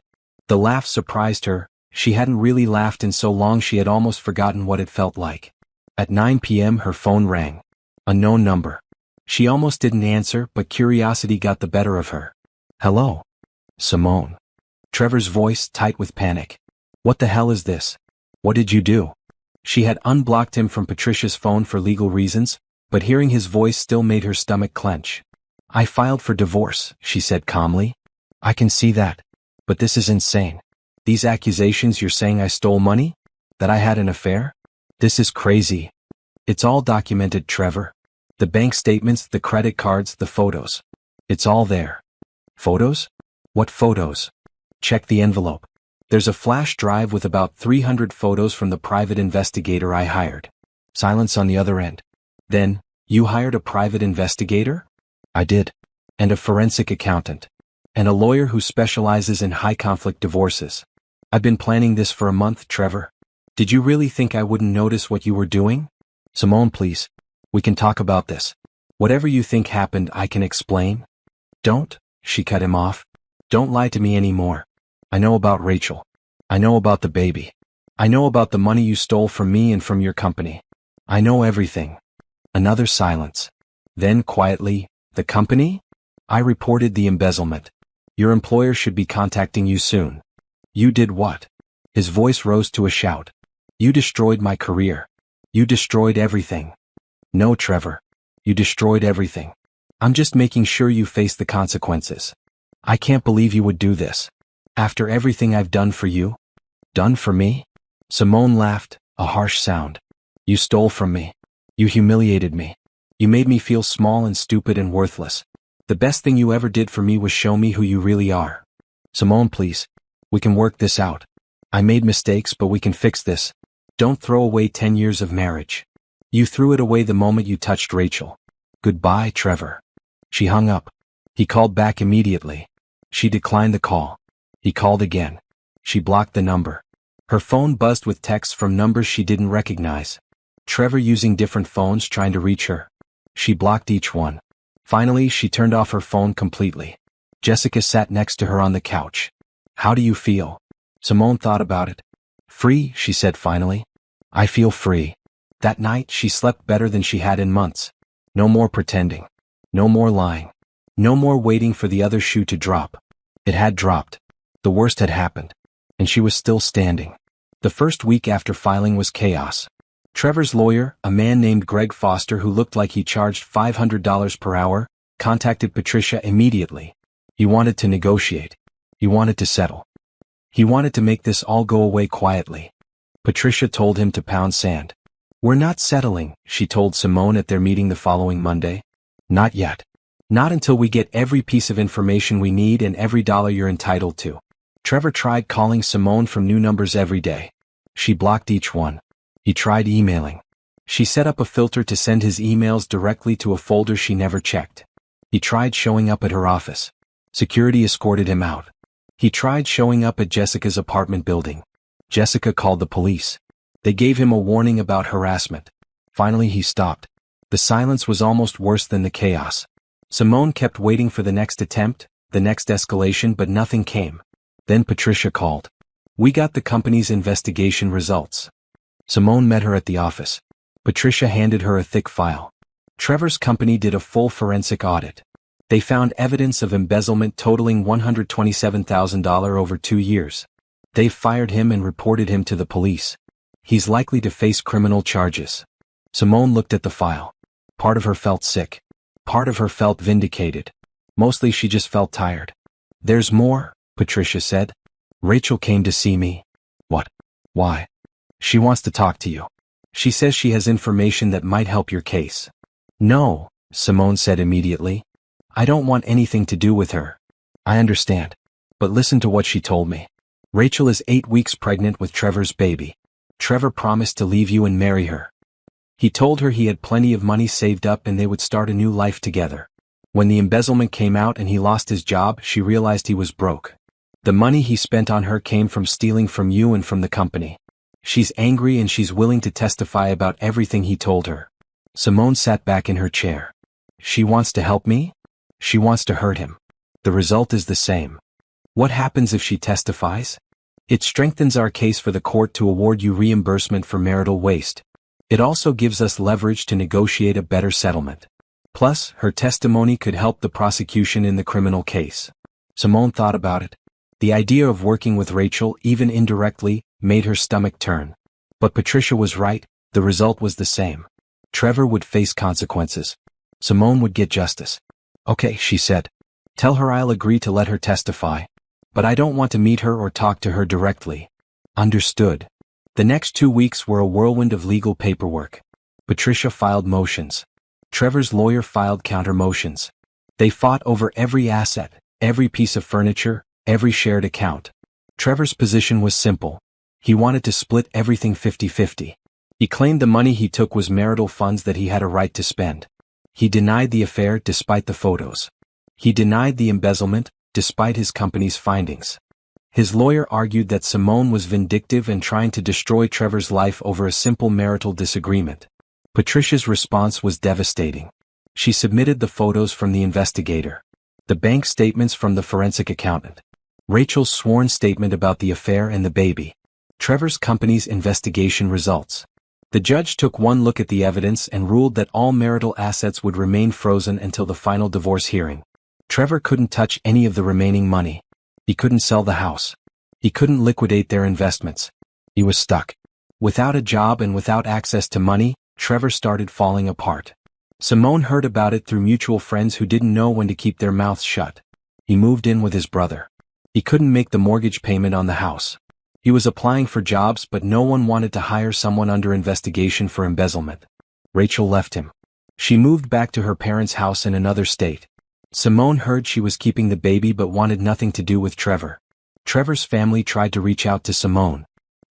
The laugh surprised her. She hadn't really laughed in so long she had almost forgotten what it felt like. At 9 p.m. her phone rang. A known number. She almost didn't answer, but curiosity got the better of her. Hello? Simone. Trevor's voice tight with panic. What the hell is this? What did you do? She had unblocked him from Patricia's phone for legal reasons, but hearing his voice still made her stomach clench. I filed for divorce, she said calmly. I can see that. But this is insane. These accusations you're saying I stole money? That I had an affair? This is crazy. It's all documented, Trevor. The bank statements, the credit cards, the photos. It's all there. Photos? What photos? Check the envelope. There's a flash drive with about 300 photos from the private investigator I hired. Silence on the other end. Then, you hired a private investigator? I did. And a forensic accountant. And a lawyer who specializes in high-conflict divorces. I've been planning this for a month, Trevor. Did you really think I wouldn't notice what you were doing? Simone, please. We can talk about this. Whatever you think happened, I can explain. Don't, she cut him off. Don't lie to me anymore. I know about Rachel. I know about the baby. I know about the money you stole from me and from your company. I know everything. Another silence. Then quietly, the company? I reported the embezzlement. Your employer should be contacting you soon. You did what? His voice rose to a shout. You destroyed my career. You destroyed everything. No, Trevor. You destroyed everything. I'm just making sure you face the consequences. I can't believe you would do this. After everything I've done for you? Done for me? Simone laughed, a harsh sound. You stole from me. You humiliated me. You made me feel small and stupid and worthless. The best thing you ever did for me was show me who you really are. Simone, please. We can work this out. I made mistakes, but we can fix this. Don't throw away 10 years of marriage. You threw it away the moment you touched Rachel. Goodbye, Trevor. She hung up. He called back immediately. She declined the call. He called again. She blocked the number. Her phone buzzed with texts from numbers she didn't recognize. Trevor using different phones trying to reach her. She blocked each one. Finally, she turned off her phone completely. Jessica sat next to her on the couch. "How do you feel?" Simone thought about it. "Free," she said finally. "I feel free." That night, she slept better than she had in months. No more pretending. No more lying. No more waiting for the other shoe to drop. It had dropped. The worst had happened. And she was still standing. The first week after filing was chaos. Trevor's lawyer, a man named Greg Foster who looked like he charged $500 per hour, contacted Patricia immediately. He wanted to negotiate. He wanted to settle. He wanted to make this all go away quietly. Patricia told him to pound sand. "We're not settling," she told Simone at their meeting the following Monday. "Not yet. Not until we get every piece of information we need and every dollar you're entitled to." Trevor tried calling Simone from new numbers every day. She blocked each one. He tried emailing. She set up a filter to send his emails directly to a folder she never checked. He tried showing up at her office. Security escorted him out. He tried showing up at Jessica's apartment building. Jessica called the police. They gave him a warning about harassment. Finally, he stopped. The silence was almost worse than the chaos. Simone kept waiting for the next attempt, the next escalation, but nothing came. Then Patricia called. "We got the company's investigation results." Simone met her at the office. Patricia handed her a thick file. Trevor's company did a full forensic audit. They found evidence of embezzlement totaling $127,000 over 2 years. They've fired him and reported him to the police. He's likely to face criminal charges. Simone looked at the file. Part of her felt sick. Part of her felt vindicated. Mostly she just felt tired. "There's more," Patricia said. "Rachel came to see me." "What? Why?" "She wants to talk to you. She says she has information that might help your case." "No," Simone said immediately. "I don't want anything to do with her." "I understand. But listen to what she told me. Rachel is 8 weeks pregnant with Trevor's baby. Trevor promised to leave you and marry her. He told her he had plenty of money saved up and they would start a new life together. When the embezzlement came out and he lost his job, she realized he was broke. The money he spent on her came from stealing from you and from the company. She's angry and she's willing to testify about everything he told her." Simone sat back in her chair. "She wants to help me? She wants to hurt him. The result is the same. What happens if she testifies? It strengthens our case for the court to award you reimbursement for marital waste. It also gives us leverage to negotiate a better settlement. Plus, her testimony could help the prosecution in the criminal case." Simone thought about it. The idea of working with Rachel, even indirectly, made her stomach turn. But Patricia was right, the result was the same. Trevor would face consequences. Simone would get justice. "Okay," she said. "Tell her I'll agree to let her testify. But I don't want to meet her or talk to her directly." "Understood." The next 2 weeks were a whirlwind of legal paperwork. Patricia filed motions. Trevor's lawyer filed counter motions. They fought over every asset, every piece of furniture, every shared account. Trevor's position was simple. He wanted to split everything 50-50. He claimed the money he took was marital funds that he had a right to spend. He denied the affair despite the photos. He denied the embezzlement, despite his company's findings. His lawyer argued that Simone was vindictive and trying to destroy Trevor's life over a simple marital disagreement. Patricia's response was devastating. She submitted the photos from the investigator, the bank statements from the forensic accountant, Rachel's sworn statement about the affair and the baby, Trevor's company's investigation results. The judge took one look at the evidence and ruled that all marital assets would remain frozen until the final divorce hearing. Trevor couldn't touch any of the remaining money. He couldn't sell the house. He couldn't liquidate their investments. He was stuck. Without a job and without access to money, Trevor started falling apart. Simone heard about it through mutual friends who didn't know when to keep their mouths shut. He moved in with his brother. He couldn't make the mortgage payment on the house. He was applying for jobs, but no one wanted to hire someone under investigation for embezzlement. Rachel left him. She moved back to her parents' house in another state. Simone heard she was keeping the baby but wanted nothing to do with Trevor. Trevor's family tried to reach out to Simone.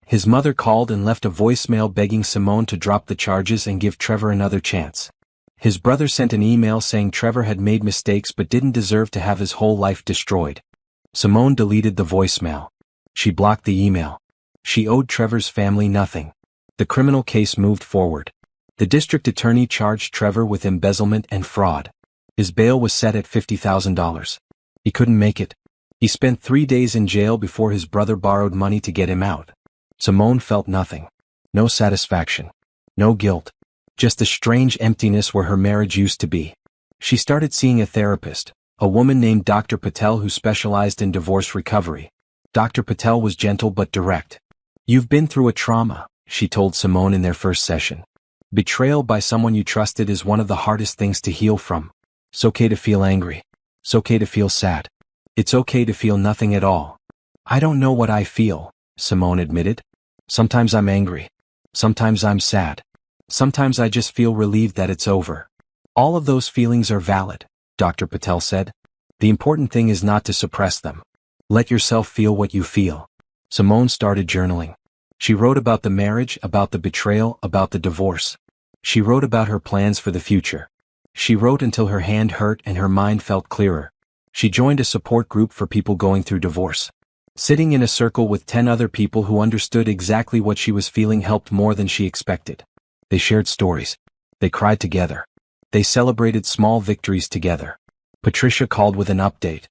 His mother called and left a voicemail begging Simone to drop the charges and give Trevor another chance. His brother sent an email saying Trevor had made mistakes but didn't deserve to have his whole life destroyed. Simone deleted the voicemail. She blocked the email. She owed Trevor's family nothing. The criminal case moved forward. The district attorney charged Trevor with embezzlement and fraud. His bail was set at $50,000. He couldn't make it. He spent 3 days in jail before his brother borrowed money to get him out. Simone felt nothing. No satisfaction. No guilt. Just a strange emptiness where her marriage used to be. She started seeing a therapist, a woman named Dr. Patel who specialized in divorce recovery. Dr. Patel was gentle but direct. "You've been through a trauma," she told Simone in their first session. "Betrayal by someone you trusted is one of the hardest things to heal from. It's okay to feel angry. It's okay to feel sad. It's okay to feel nothing at all." "I don't know what I feel," Simone admitted. "Sometimes I'm angry. Sometimes I'm sad. Sometimes I just feel relieved that it's over." "All of those feelings are valid," Dr. Patel said. "The important thing is not to suppress them. Let yourself feel what you feel." Simone started journaling. She wrote about the marriage, about the betrayal, about the divorce. She wrote about her plans for the future. She wrote until her hand hurt and her mind felt clearer. She joined a support group for people going through divorce. Sitting in a circle with 10 other people who understood exactly what she was feeling helped more than she expected. They shared stories. They cried together. They celebrated small victories together. Patricia called with an update.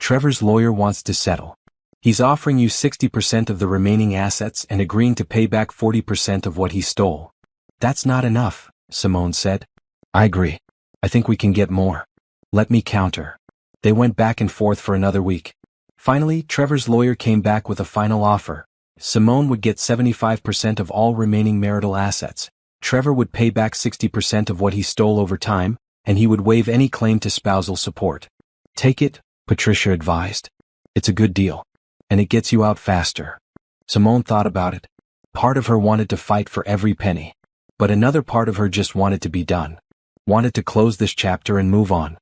"Trevor's lawyer wants to settle. He's offering you 60% of the remaining assets and agreeing to pay back 40% of what he stole." "That's not enough," Simone said. "I agree. I think we can get more. Let me counter." They went back and forth for another week. Finally, Trevor's lawyer came back with a final offer. Simone would get 75% of all remaining marital assets. Trevor would pay back 60% of what he stole over time, and he would waive any claim to spousal support. "Take it," Patricia advised. "It's a good deal. And it gets you out faster." Simone thought about it. Part of her wanted to fight for every penny. But another part of her just wanted to be done. Wanted to close this chapter and move on.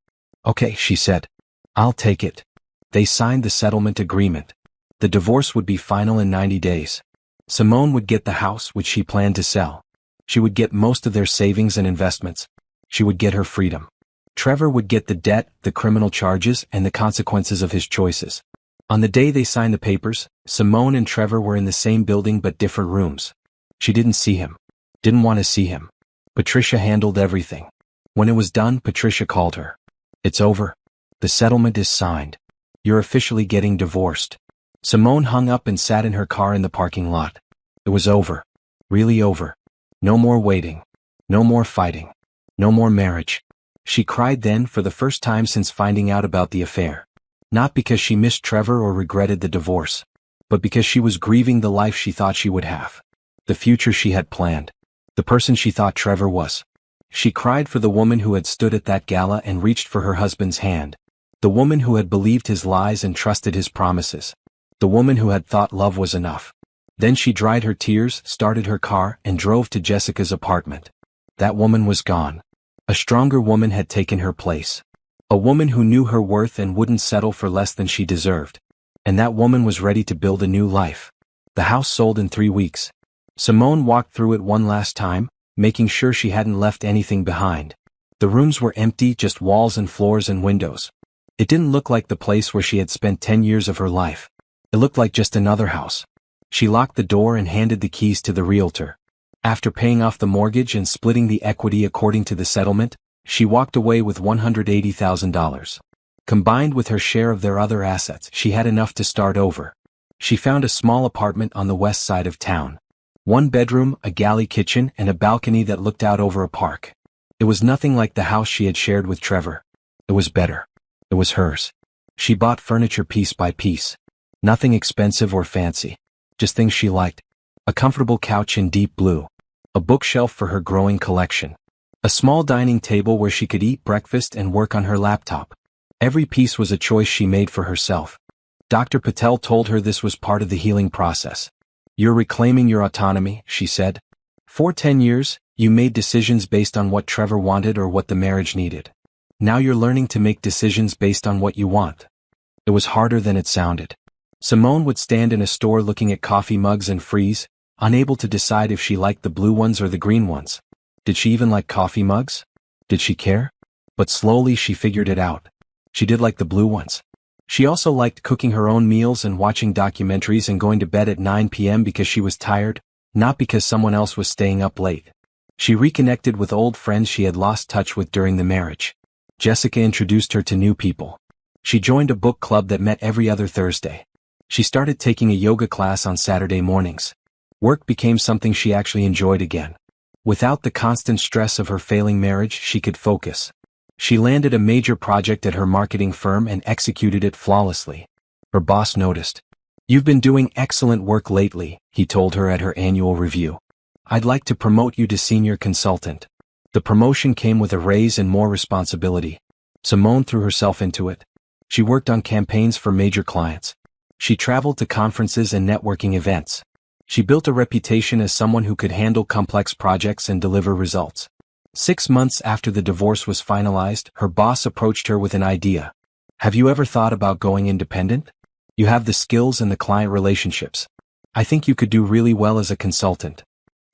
"Okay," she said. "I'll take it." They signed the settlement agreement. The divorce would be final in 90 days. Simone would get the house which she planned to sell. She would get most of their savings and investments. She would get her freedom. Trevor would get the debt, the criminal charges, and the consequences of his choices. On the day they signed the papers, Simone and Trevor were in the same building but different rooms. She didn't see him. Didn't want to see him. Patricia handled everything. When it was done, Patricia called her. "It's over. The settlement is signed. You're officially getting divorced." Simone hung up and sat in her car in the parking lot. It was over. Really over. No more waiting. No more fighting. No more marriage. She cried then for the first time since finding out about the affair. Not because she missed Trevor or regretted the divorce, but because she was grieving the life she thought she would have. The future she had planned. The person she thought Trevor was. She cried for the woman who had stood at that gala and reached for her husband's hand. The woman who had believed his lies and trusted his promises. The woman who had thought love was enough. Then she dried her tears, started her car, and drove to Jessica's apartment. That woman was gone. A stronger woman had taken her place. A woman who knew her worth and wouldn't settle for less than she deserved. And that woman was ready to build a new life. The house sold in 3 weeks. Simone walked through it one last time, making sure she hadn't left anything behind. The rooms were empty, just walls and floors and windows. It didn't look like the place where she had spent 10 years of her life. It looked like just another house. She locked the door and handed the keys to the realtor. After paying off the mortgage and splitting the equity according to the settlement, she walked away with $180,000. Combined with her share of their other assets, she had enough to start over. She found a small apartment on the west side of town. 1 bedroom, a galley kitchen, and a balcony that looked out over a park. It was nothing like the house she had shared with Trevor. It was better. It was hers. She bought furniture piece by piece. Nothing expensive or fancy. Just things she liked. A comfortable couch in deep blue. A bookshelf for her growing collection. A small dining table where she could eat breakfast and work on her laptop. Every piece was a choice she made for herself. Dr. Patel told her this was part of the healing process. "You're reclaiming your autonomy," she said. "For 10 years, you made decisions based on what Trevor wanted or what the marriage needed. Now you're learning to make decisions based on what you want." It was harder than it sounded. Simone would stand in a store looking at coffee mugs and freeze, unable to decide if she liked the blue ones or the green ones. Did she even like coffee mugs? Did she care? But slowly she figured it out. She did like the blue ones. She also liked cooking her own meals and watching documentaries and going to bed at 9 p.m. because she was tired, not because someone else was staying up late. She reconnected with old friends she had lost touch with during the marriage. Jessica introduced her to new people. She joined a book club that met every other Thursday. She started taking a yoga class on Saturday mornings. Work became something she actually enjoyed again. Without the constant stress of her failing marriage, she could focus. She landed a major project at her marketing firm and executed it flawlessly. Her boss noticed. "You've been doing excellent work lately," he told her at her annual review. "I'd like to promote you to senior consultant." The promotion came with a raise and more responsibility. Simone threw herself into it. She worked on campaigns for major clients. She traveled to conferences and networking events. She built a reputation as someone who could handle complex projects and deliver results. 6 months after the divorce was finalized, her boss approached her with an idea. "Have you ever thought about going independent? You have the skills and the client relationships. I think you could do really well as a consultant."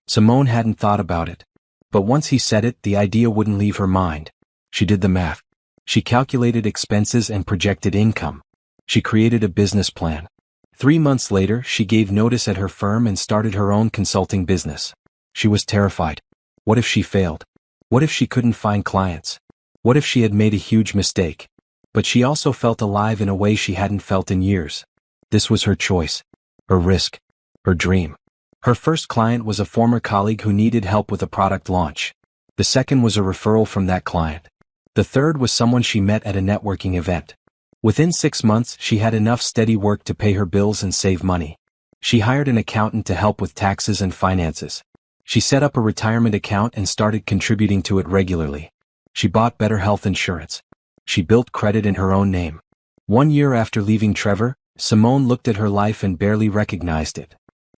Simone hadn't thought about it. But once he said it, the idea wouldn't leave her mind. She did the math. She calculated expenses and projected income. She created a business plan. 3 months later, she gave notice at her firm and started her own consulting business. She was terrified. What if she failed? What if she couldn't find clients? What if she had made a huge mistake? But she also felt alive in a way she hadn't felt in years. This was her choice, her risk, her dream. Her first client was a former colleague who needed help with a product launch. The second was a referral from that client. The third was someone she met at a networking event. Within 6 months, she had enough steady work to pay her bills and save money. She hired an accountant to help with taxes and finances. She set up a retirement account and started contributing to it regularly. She bought better health insurance. She built credit in her own name. 1 year after leaving Trevor, Simone looked at her life and barely recognized it.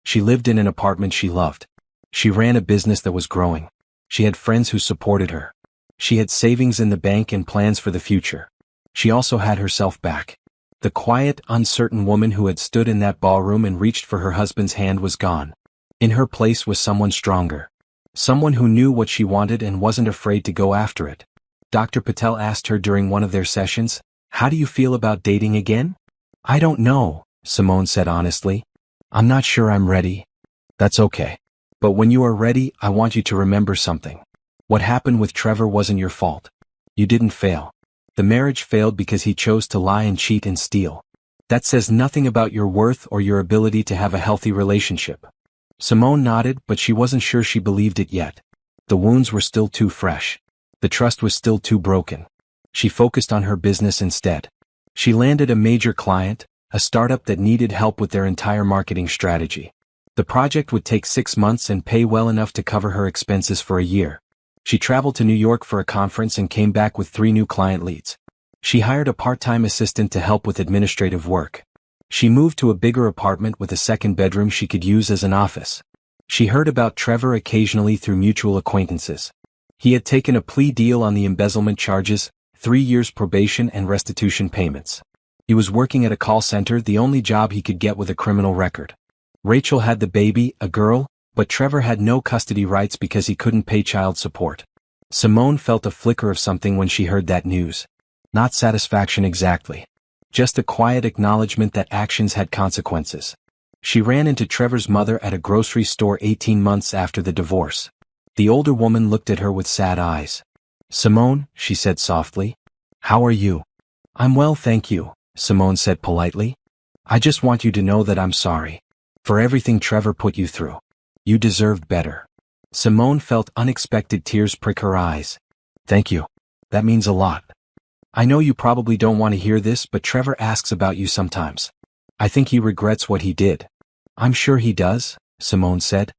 She lived in an apartment she loved. She ran a business that was growing. She had friends who supported her. She had savings in the bank and plans for the future. She also had herself back. The quiet, uncertain woman who had stood in that ballroom and reached for her husband's hand was gone. In her place was someone stronger. Someone who knew what she wanted and wasn't afraid to go after it. Dr. Patel asked her during one of their sessions, "How do you feel about dating again?" "I don't know," Simone said honestly. "I'm not sure I'm ready." "That's okay. But when you are ready, I want you to remember something. What happened with Trevor wasn't your fault. You didn't fail. The marriage failed because he chose to lie and cheat and steal. That says nothing about your worth or your ability to have a healthy relationship." Simone nodded, but she wasn't sure she believed it yet. The wounds were still too fresh. The trust was still too broken. She focused on her business instead. She landed a major client, a startup that needed help with their entire marketing strategy. The project would take 6 months and pay well enough to cover her expenses for a year. She traveled to New York for a conference and came back with 3 new client leads. She hired a part-time assistant to help with administrative work. She moved to a bigger apartment with a second bedroom she could use as an office. She heard about Trevor occasionally through mutual acquaintances. He had taken a plea deal on the embezzlement charges, 3 years probation and restitution payments. He was working at a call center, the only job he could get with a criminal record. Rachel had the baby, a girl, but Trevor had no custody rights because he couldn't pay child support. Simone felt a flicker of something when she heard that news. Not satisfaction exactly. Just a quiet acknowledgement that actions had consequences. She ran into Trevor's mother at a grocery store 18 months after the divorce. The older woman looked at her with sad eyes. "Simone," she said softly. "How are you?" "I'm well, thank you," Simone said politely. "I just want you to know that I'm sorry. For everything Trevor put you through. You deserved better." Simone felt unexpected tears prick her eyes. "Thank you. That means a lot. I know you probably don't want to hear this, but Trevor asks about you sometimes. I think he regrets what he did." "I'm sure he does," Simone said.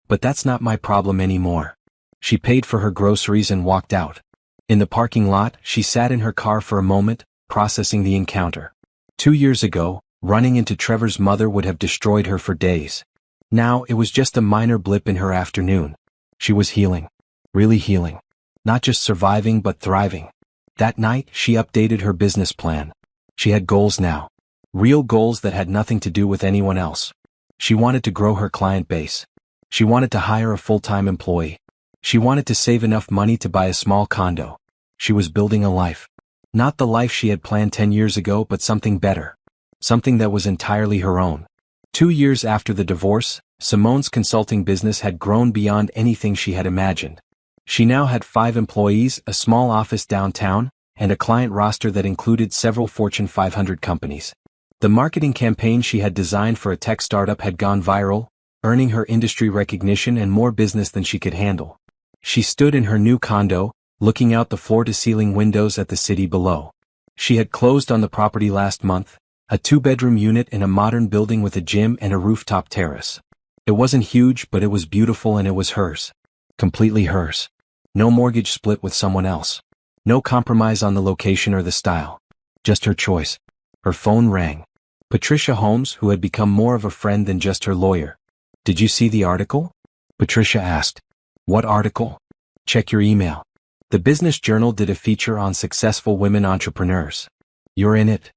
"But that's not my problem anymore." She paid for her groceries and walked out. In the parking lot, she sat in her car for a moment, processing the encounter. 2 years ago, running into Trevor's mother would have destroyed her for days. Now, it was just a minor blip in her afternoon. She was healing. Really healing. Not just surviving but thriving. That night, she updated her business plan. She had goals now. Real goals that had nothing to do with anyone else. She wanted to grow her client base. She wanted to hire a full-time employee. She wanted to save enough money to buy a small condo. She was building a life. Not the life she had planned 10 years ago, but something better. Something that was entirely her own. 2 years after the divorce, Simone's consulting business had grown beyond anything she had imagined. She now had 5 employees, a small office downtown, and a client roster that included several Fortune 500 companies. The marketing campaign she had designed for a tech startup had gone viral, earning her industry recognition and more business than she could handle. She stood in her new condo, looking out the floor-to-ceiling windows at the city below. She had closed on the property last month, a 2-bedroom unit in a modern building with a gym and a rooftop terrace. It wasn't huge, but it was beautiful and it was hers. Completely hers. No mortgage split with someone else. No compromise on the location or the style. Just her choice. Her phone rang. Patricia Holmes, who had become more of a friend than just her lawyer. "Did you see the article?" Patricia asked. "What article?" "Check your email. The Business Journal did a feature on successful women entrepreneurs. You're in it."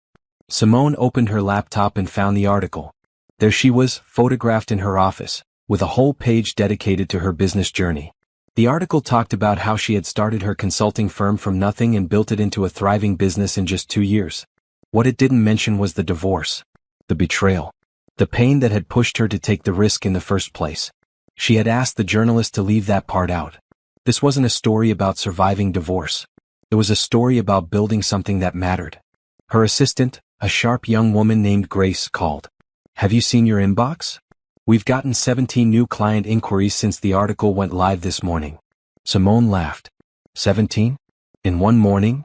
Simone opened her laptop and found the article. There she was, photographed in her office, with a whole page dedicated to her business journey. The article talked about how she had started her consulting firm from nothing and built it into a thriving business in just 2 years. What it didn't mention was the divorce, the betrayal, the pain that had pushed her to take the risk in the first place. She had asked the journalist to leave that part out. This wasn't a story about surviving divorce. It was a story about building something that mattered. Her assistant, a sharp young woman named Grace, called. "Have you seen your inbox? We've gotten 17 new client inquiries since the article went live this morning." Simone laughed. 17? In one morning?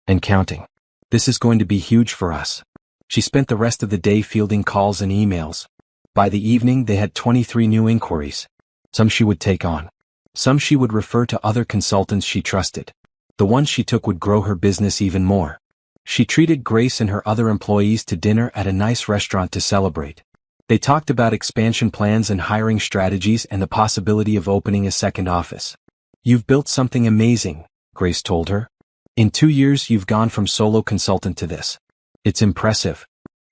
And counting. This is going to be huge for us. She spent the rest of the day fielding calls and emails. By the evening they had 23 new inquiries. Some she would take on. Some she would refer to other consultants she trusted. The ones she took would grow her business even more. She treated Grace and her other employees to dinner at a nice restaurant to celebrate. They talked about expansion plans and hiring strategies and the possibility of opening a second office. "You've built something amazing," Grace told her. "In 2 years you've gone from solo consultant to this. It's impressive."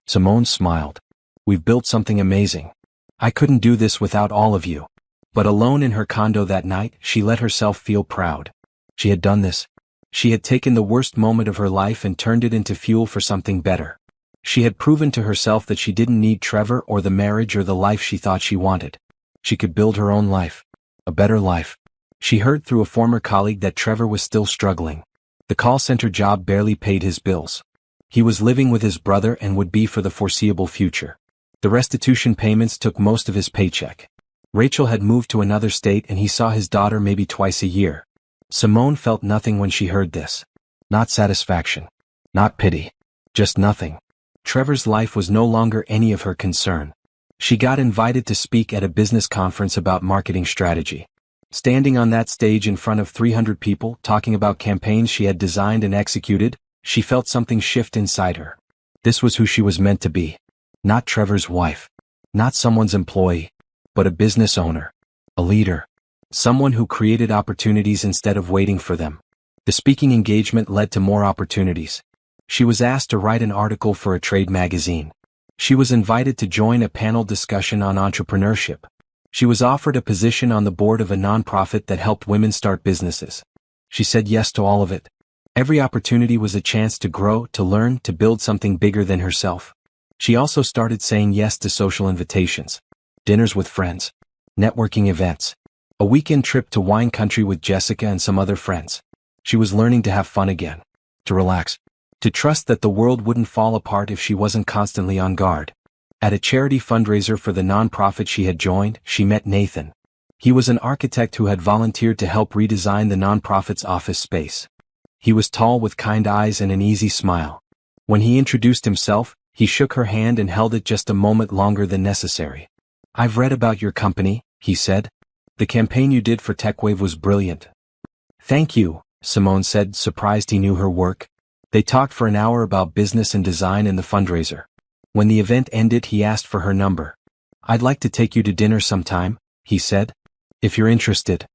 Simone smiled. "We've built something amazing. I couldn't do this without all of you." But alone in her condo that night, she let herself feel proud. She had done this. She had taken the worst moment of her life and turned it into fuel for something better. She had proven to herself that she didn't need Trevor or the marriage or the life she thought she wanted. She could build her own life. A better life. She heard through a former colleague that Trevor was still struggling. The call center job barely paid his bills. He was living with his brother and would be for the foreseeable future. The restitution payments took most of his paycheck. Rachel had moved to another state and he saw his daughter maybe twice a year. Simone felt nothing when she heard this. Not satisfaction. Not pity. Just nothing. Trevor's life was no longer any of her concern. She got invited to speak at a business conference about marketing strategy. Standing on that stage in front of 300 people talking about campaigns she had designed and executed, she felt something shift inside her. This was who she was meant to be. Not Trevor's wife. Not someone's employee. But a business owner. A leader. Someone who created opportunities instead of waiting for them. The speaking engagement led to more opportunities. She was asked to write an article for a trade magazine. She was invited to join a panel discussion on entrepreneurship. She was offered a position on the board of a nonprofit that helped women start businesses. She said yes to all of it. Every opportunity was a chance to grow, to learn, to build something bigger than herself. She also started saying yes to social invitations. Dinners with friends. Networking events. A weekend trip to wine country with Jessica and some other friends. She was learning to have fun again. To relax. To trust that the world wouldn't fall apart if she wasn't constantly on guard. At a charity fundraiser for the nonprofit she had joined, she met Nathan. He was an architect who had volunteered to help redesign the nonprofit's office space. He was tall with kind eyes and an easy smile. When he introduced himself, he shook her hand and held it just a moment longer than necessary. "I've read about your company," he said. "The campaign you did for TechWave was brilliant." "Thank you," Simone said, surprised he knew her work. They talked for an hour about business and design and the fundraiser. When the event ended, he asked for her number. "I'd like to take you to dinner sometime," he said. "If you're interested."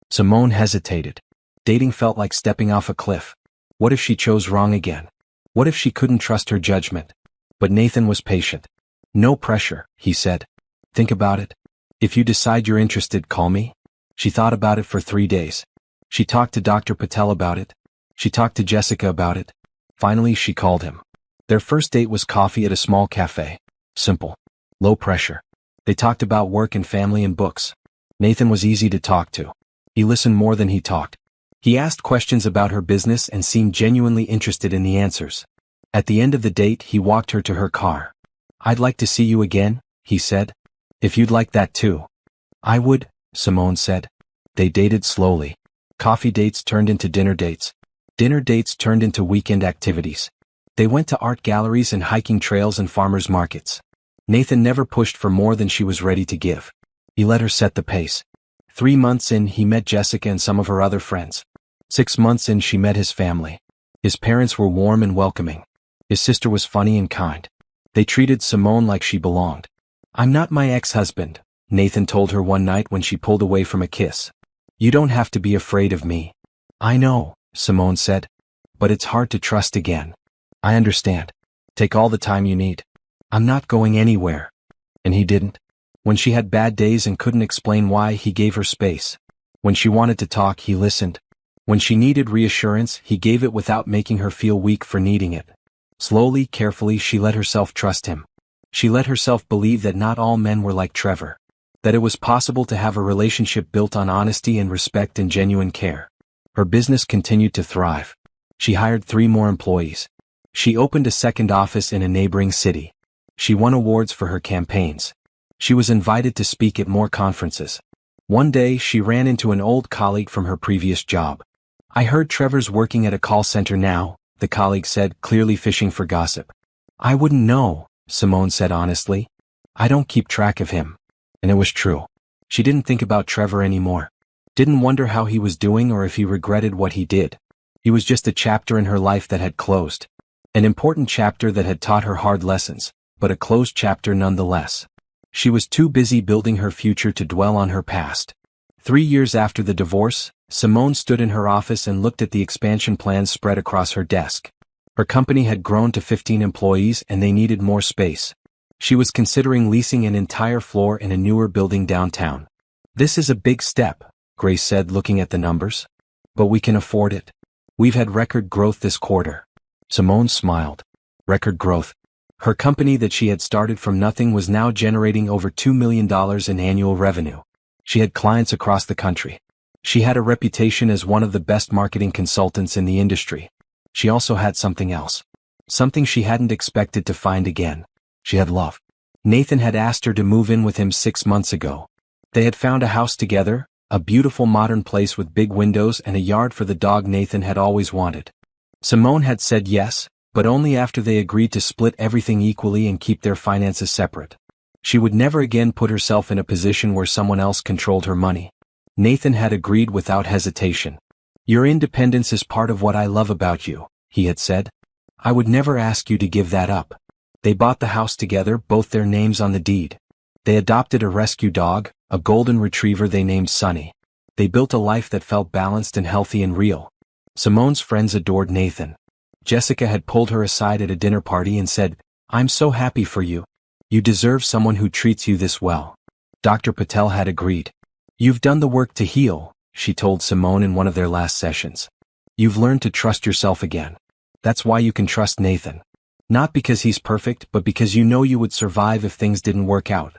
Simone hesitated. Dating felt like stepping off a cliff. What if she chose wrong again? What if she couldn't trust her judgment? But Nathan was patient. "No pressure," he said. "Think about it. If you decide you're interested, call me." She thought about it for 3 days. She talked to Dr. Patel about it. She talked to Jessica about it. Finally, she called him. Their first date was coffee at a small cafe. Simple. Low pressure. They talked about work and family and books. Nathan was easy to talk to. He listened more than he talked. He asked questions about her business and seemed genuinely interested in the answers. At the end of the date, he walked her to her car. "I'd like to see you again," he said. "If you'd like that too." "I would," Simone said. They dated slowly. Coffee dates turned into dinner dates. Dinner dates turned into weekend activities. They went to art galleries and hiking trails and farmers markets. Nathan never pushed for more than she was ready to give. He let her set the pace. 3 months in, he met Jessica and some of her other friends. 6 months in, she met his family. His parents were warm and welcoming. His sister was funny and kind. They treated Simone like she belonged. "I'm not my ex-husband," Nathan told her one night when she pulled away from a kiss. "You don't have to be afraid of me." "I know," Simone said. "But it's hard to trust again." "I understand. Take all the time you need." "I'm not going anywhere." And he didn't. When she had bad days and couldn't explain why, he gave her space. When she wanted to talk, he listened. When she needed reassurance, he gave it without making her feel weak for needing it. Slowly, carefully, she let herself trust him. She let herself believe that not all men were like Trevor. That it was possible to have a relationship built on honesty and respect and genuine care. Her business continued to thrive. She hired 3 more employees. She opened a second office in a neighboring city. She won awards for her campaigns. She was invited to speak at more conferences. One day, she ran into an old colleague from her previous job. "I heard Trevor's working at a call center now," the colleague said, clearly fishing for gossip. "I wouldn't know," Simone said honestly. "I don't keep track of him." And it was true. She didn't think about Trevor anymore. Didn't wonder how he was doing or if he regretted what he did. He was just a chapter in her life that had closed. An important chapter that had taught her hard lessons, but a closed chapter nonetheless. She was too busy building her future to dwell on her past. 3 years after the divorce, Simone stood in her office and looked at the expansion plans spread across her desk. Her company had grown to 15 employees and they needed more space. She was considering leasing an entire floor in a newer building downtown. "This is a big step," Grace said, looking at the numbers. "But we can afford it. We've had record growth this quarter." Simone smiled. Record growth. Her company that she had started from nothing was now generating over $2 million in annual revenue. She had clients across the country. She had a reputation as one of the best marketing consultants in the industry. She also had something else. Something she hadn't expected to find again. She had love. Nathan had asked her to move in with him 6 months ago. They had found a house together, a beautiful modern place with big windows and a yard for the dog Nathan had always wanted. Simone had said yes, but only after they agreed to split everything equally and keep their finances separate. She would never again put herself in a position where someone else controlled her money. Nathan had agreed without hesitation. "Your independence is part of what I love about you," he had said. "I would never ask you to give that up." They bought the house together, both their names on the deed. They adopted a rescue dog, a golden retriever they named Sunny. They built a life that felt balanced and healthy and real. Simone's friends adored Nathan. Jessica had pulled her aside at a dinner party and said, "I'm so happy for you. You deserve someone who treats you this well." Dr. Patel had agreed. "You've done the work to heal," she told Simone in one of their last sessions. "You've learned to trust yourself again. That's why you can trust Nathan. Not because he's perfect, but because you know you would survive if things didn't work out.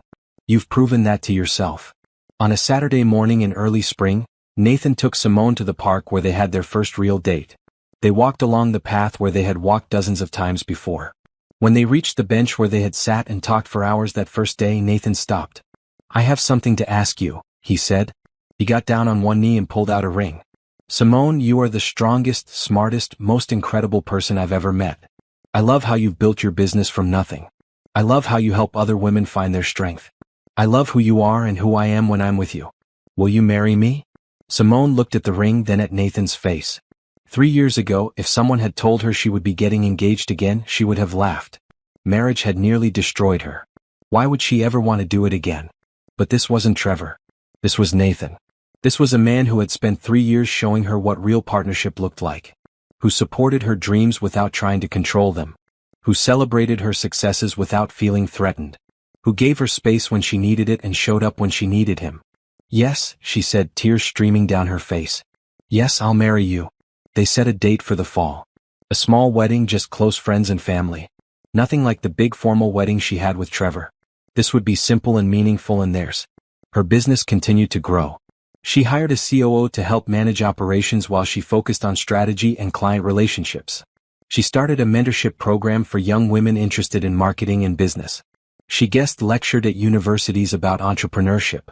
You've proven that to yourself." On a Saturday morning in early spring, Nathan took Simone to the park where they had their first real date. They walked along the path where they had walked dozens of times before. When they reached the bench where they had sat and talked for hours that first day, Nathan stopped. "I have something to ask you," he said. He got down on one knee and pulled out a ring. "Simone, you are the strongest, smartest, most incredible person I've ever met. I love how you've built your business from nothing. I love how you help other women find their strength. I love who you are and who I am when I'm with you. Will you marry me?" Simone looked at the ring, then at Nathan's face. 3 years ago, if someone had told her she would be getting engaged again, she would have laughed. Marriage had nearly destroyed her. Why would she ever want to do it again? But this wasn't Trevor. This was Nathan. This was a man who had spent 3 years showing her what real partnership looked like. Who supported her dreams without trying to control them. Who celebrated her successes without feeling threatened. Who gave her space when she needed it and showed up when she needed him. "Yes," she said, tears streaming down her face. "Yes, I'll marry you." They set a date for the fall. A small wedding, just close friends and family. Nothing like the big formal wedding she had with Trevor. This would be simple and meaningful, and theirs. Her business continued to grow. She hired a COO to help manage operations while she focused on strategy and client relationships. She started a mentorship program for young women interested in marketing and business. She guest lectured at universities about entrepreneurship.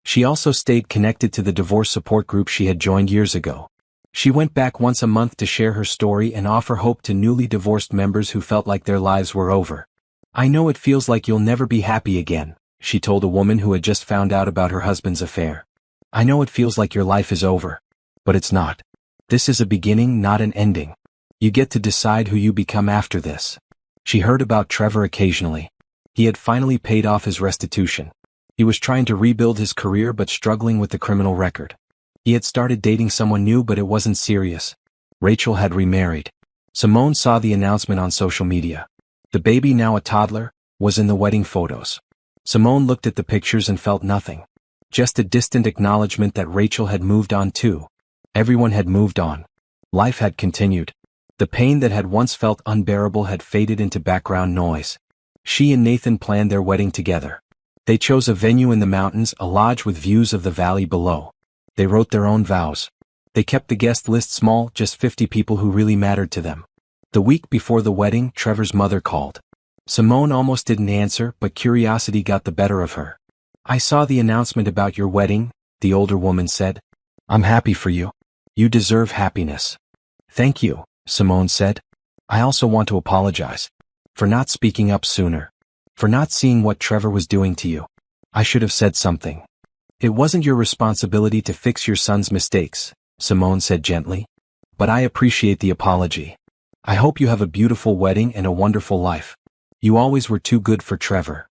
She also stayed connected to the divorce support group she had joined years ago. She went back once a month to share her story and offer hope to newly divorced members who felt like their lives were over. "I know it feels like you'll never be happy again," she told a woman who had just found out about her husband's affair. "I know it feels like your life is over. But it's not. This is a beginning, not an ending. You get to decide who you become after this." She heard about Trevor occasionally. He had finally paid off his restitution. He was trying to rebuild his career but struggling with the criminal record. He had started dating someone new but it wasn't serious. Rachel had remarried. Simone saw the announcement on social media. The baby, now a toddler, was in the wedding photos. Simone looked at the pictures and felt nothing. Just a distant acknowledgement that Rachel had moved on too. Everyone had moved on. Life had continued. The pain that had once felt unbearable had faded into background noise. She and Nathan planned their wedding together. They chose a venue in the mountains, a lodge with views of the valley below. They wrote their own vows. They kept the guest list small, just 50 people who really mattered to them. The week before the wedding, Trevor's mother called. Simone almost didn't answer, but curiosity got the better of her. "I saw the announcement about your wedding," the older woman said. "I'm happy for you. You deserve happiness." "Thank you," Simone said. "I also want to apologize. For not speaking up sooner. For not seeing what Trevor was doing to you. I should have said something." "It wasn't your responsibility to fix your son's mistakes," Simone said gently. "But I appreciate the apology. I hope you have a beautiful wedding and a wonderful life. You always were too good for Trevor."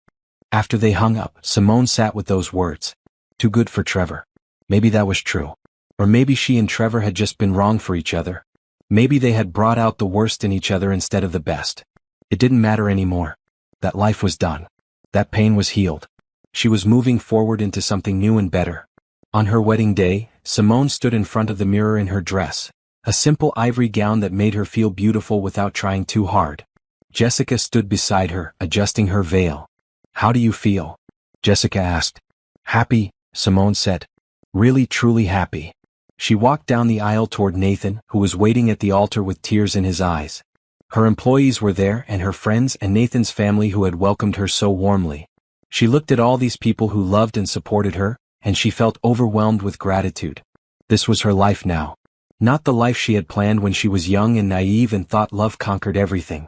After they hung up, Simone sat with those words. Too good for Trevor. Maybe that was true. Or maybe she and Trevor had just been wrong for each other. Maybe they had brought out the worst in each other instead of the best. It didn't matter anymore. That life was done. That pain was healed. She was moving forward into something new and better. On her wedding day, Simone stood in front of the mirror in her dress, a simple ivory gown that made her feel beautiful without trying too hard. Jessica stood beside her, adjusting her veil. "How do you feel?" Jessica asked. "Happy," Simone said. "Really, truly happy." She walked down the aisle toward Nathan, who was waiting at the altar with tears in his eyes. Her employees were there, and her friends and Nathan's family who had welcomed her so warmly. She looked at all these people who loved and supported her, and she felt overwhelmed with gratitude. This was her life now. Not the life she had planned when she was young and naive and thought love conquered everything.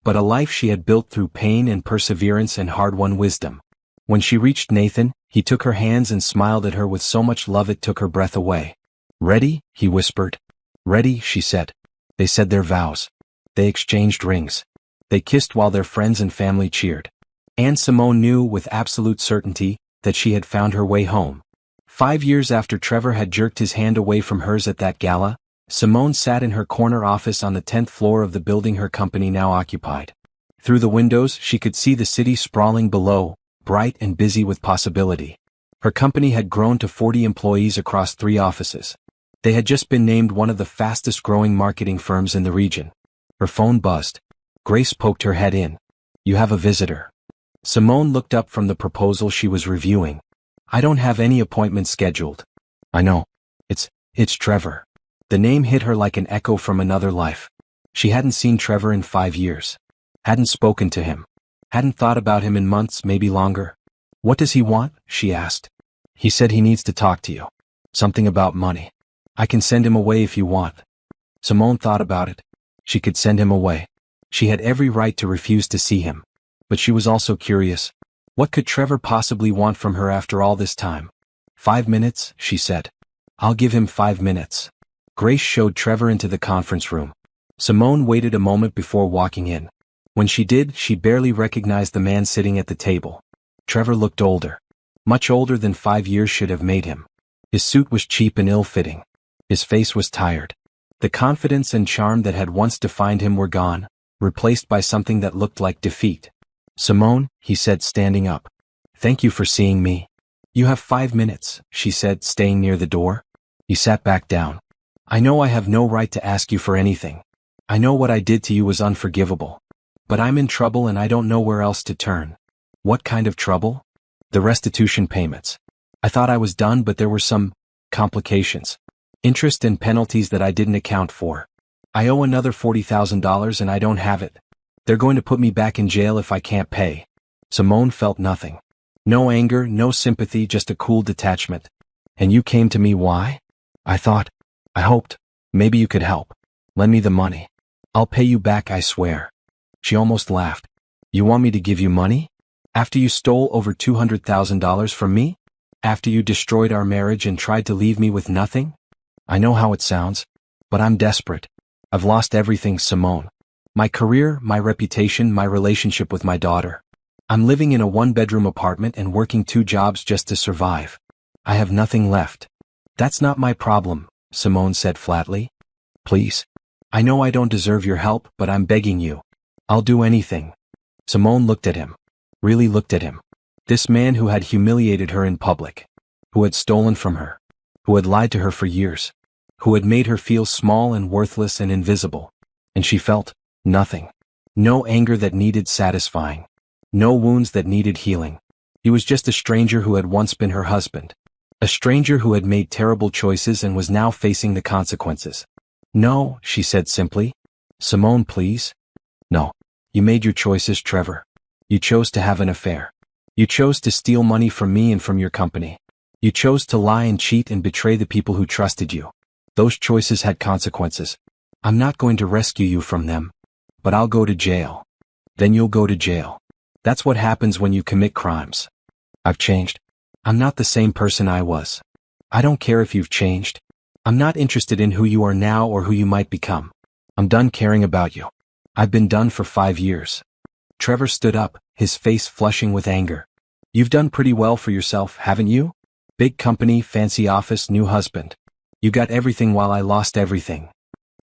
But a life she had built through pain and perseverance and hard-won wisdom. When she reached Nathan, he took her hands and smiled at her with so much love it took her breath away. "Ready?" he whispered. "Ready," she said. They said their vows. They exchanged rings. They kissed while their friends and family cheered. And Simone knew with absolute certainty that she had found her way home. 5 years after Trevor had jerked his hand away from hers at that gala, Simone sat in her corner office on the 10th floor of the building her company now occupied. Through the windows, she could see the city sprawling below, bright and busy with possibility. Her company had grown to 40 employees across 3 offices. They had just been named one of the fastest-growing marketing firms in the region. Her phone buzzed. Grace poked her head in. "You have a visitor." Simone looked up from the proposal she was reviewing. "I don't have any appointments scheduled." "I know. It's Trevor." The name hit her like an echo from another life. She hadn't seen Trevor in 5 years. Hadn't spoken to him. Hadn't thought about him in months, maybe longer. "What does he want?" she asked. "He said he needs to talk to you. Something about money. I can send him away if you want." Simone thought about it. She could send him away. She had every right to refuse to see him. But she was also curious. What could Trevor possibly want from her after all this time? 5 minutes, she said. "I'll give him 5 minutes." Grace showed Trevor into the conference room. Simone waited a moment before walking in. When she did, she barely recognized the man sitting at the table. Trevor looked older. Much older than 5 years should have made him. His suit was cheap and ill-fitting. His face was tired. The confidence and charm that had once defined him were gone, replaced by something that looked like defeat. "Simone," he said, standing up. "Thank you for seeing me." "You have 5 minutes," she said, staying near the door. He sat back down. "I know I have no right to ask you for anything. I know what I did to you was unforgivable. But I'm in trouble and I don't know where else to turn." "What kind of trouble?" "The restitution payments. I thought I was done, but there were some complications, interest and penalties that I didn't account for. I owe another $40,000 and I don't have it. They're going to put me back in jail if I can't pay. Simone felt nothing. No anger, no sympathy, just a cool detachment. And you came to me why? I hoped, maybe you could help. Lend me the money. I'll pay you back, I swear. She almost laughed. You want me to give you money? After you stole over $200,000 from me? After you destroyed our marriage and tried to leave me with nothing? I know how it sounds, but I'm desperate. I've lost everything, Simone. My career, my reputation, my relationship with my daughter. I'm living in a one-bedroom apartment and working 2 jobs just to survive. I have nothing left. That's not my problem, Simone said flatly. Please. I know I don't deserve your help, but I'm begging you. I'll do anything. Simone looked at him. Really looked at him. This man who had humiliated her in public. Who had stolen from her. Who had lied to her for years. Who had made her feel small and worthless and invisible. And she felt nothing. No anger that needed satisfying. No wounds that needed healing. He was just a stranger who had once been her husband. A stranger who had made terrible choices and was now facing the consequences. No, she said simply. Simone, please. No. You made your choices, Trevor. You chose to have an affair. You chose to steal money from me and from your company. You chose to lie and cheat and betray the people who trusted you. Those choices had consequences. I'm not going to rescue you from them. But I'll go to jail. Then you'll go to jail. That's what happens when you commit crimes. I've changed. I'm not the same person I was. I don't care if you've changed. I'm not interested in who you are now or who you might become. I'm done caring about you. I've been done for 5 years. Trevor stood up, his face flushing with anger. You've done pretty well for yourself, haven't you? Big company, fancy office, new husband. You got everything while I lost everything.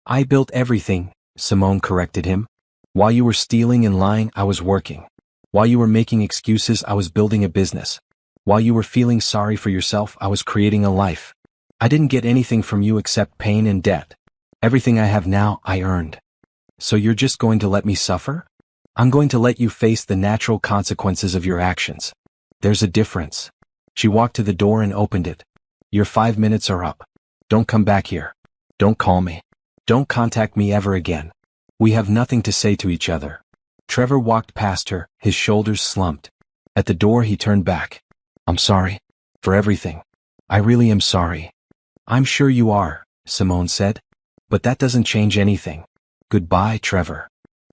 I built everything, Simone corrected him. While you were stealing and lying, I was working. While you were making excuses, I was building a business. While you were feeling sorry for yourself, I was creating a life. I didn't get anything from you except pain and debt. Everything I have now, I earned. So you're just going to let me suffer? I'm going to let you face the natural consequences of your actions. There's a difference. She walked to the door and opened it. Your 5 minutes are up. Don't come back here. Don't call me. Don't contact me ever again. We have nothing to say to each other. Trevor walked past her, his shoulders slumped. At the door he turned back. I'm sorry. For everything. I really am sorry. I'm sure you are, Simone said. But that doesn't change anything. Goodbye, Trevor.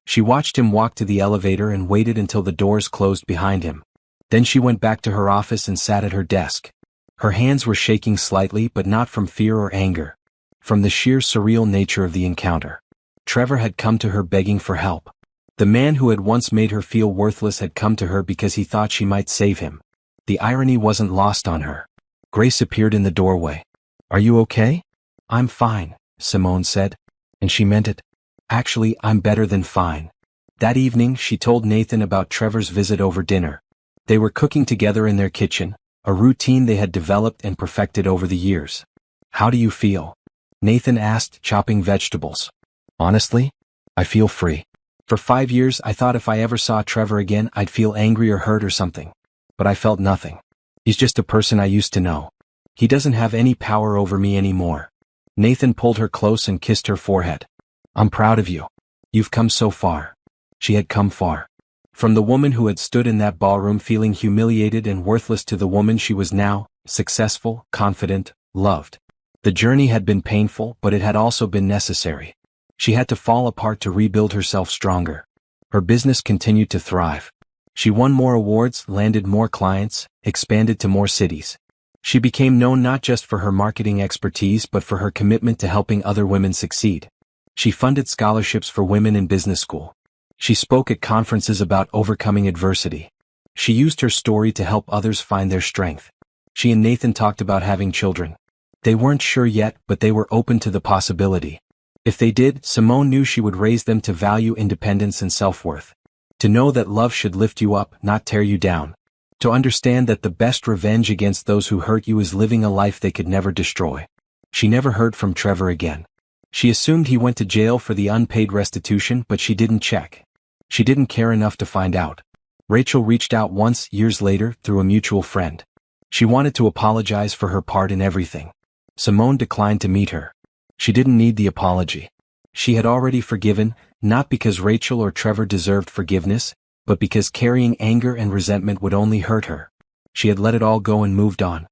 She watched him walk to the elevator and waited until the doors closed behind him. Then she went back to her office and sat at her desk. Her hands were shaking slightly, but not from fear or anger. From the sheer surreal nature of the encounter. Trevor had come to her begging for help. The man who had once made her feel worthless had come to her because he thought she might save him. The irony wasn't lost on her. Grace appeared in the doorway. Are you okay? I'm fine, Simone said. And she meant it. Actually, I'm better than fine. That evening, she told Nathan about Trevor's visit over dinner. They were cooking together in their kitchen, a routine they had developed and perfected over the years. How do you feel? Nathan asked, chopping vegetables. Honestly, I feel free. For 5 years, I thought if I ever saw Trevor again, I'd feel angry or hurt or something. But I felt nothing. He's just a person I used to know. He doesn't have any power over me anymore. Nathan pulled her close and kissed her forehead. I'm proud of you. You've come so far. She had come far. From the woman who had stood in that ballroom feeling humiliated and worthless to the woman she was now, successful, confident, loved. The journey had been painful, but it had also been necessary. She had to fall apart to rebuild herself stronger. Her business continued to thrive. She won more awards, landed more clients, expanded to more cities. She became known not just for her marketing expertise but for her commitment to helping other women succeed. She funded scholarships for women in business school. She spoke at conferences about overcoming adversity. She used her story to help others find their strength. She and Nathan talked about having children. They weren't sure yet, but they were open to the possibility. If they did, Simone knew she would raise them to value independence and self-worth. To know that love should lift you up, not tear you down. To understand that the best revenge against those who hurt you is living a life they could never destroy. She never heard from Trevor again. She assumed he went to jail for the unpaid restitution, but she didn't check. She didn't care enough to find out. Rachel reached out once, years later, through a mutual friend. She wanted to apologize for her part in everything. Simone declined to meet her. She didn't need the apology. She had already forgiven, not because Rachel or Trevor deserved forgiveness, but because carrying anger and resentment would only hurt her. She had let it all go and moved on.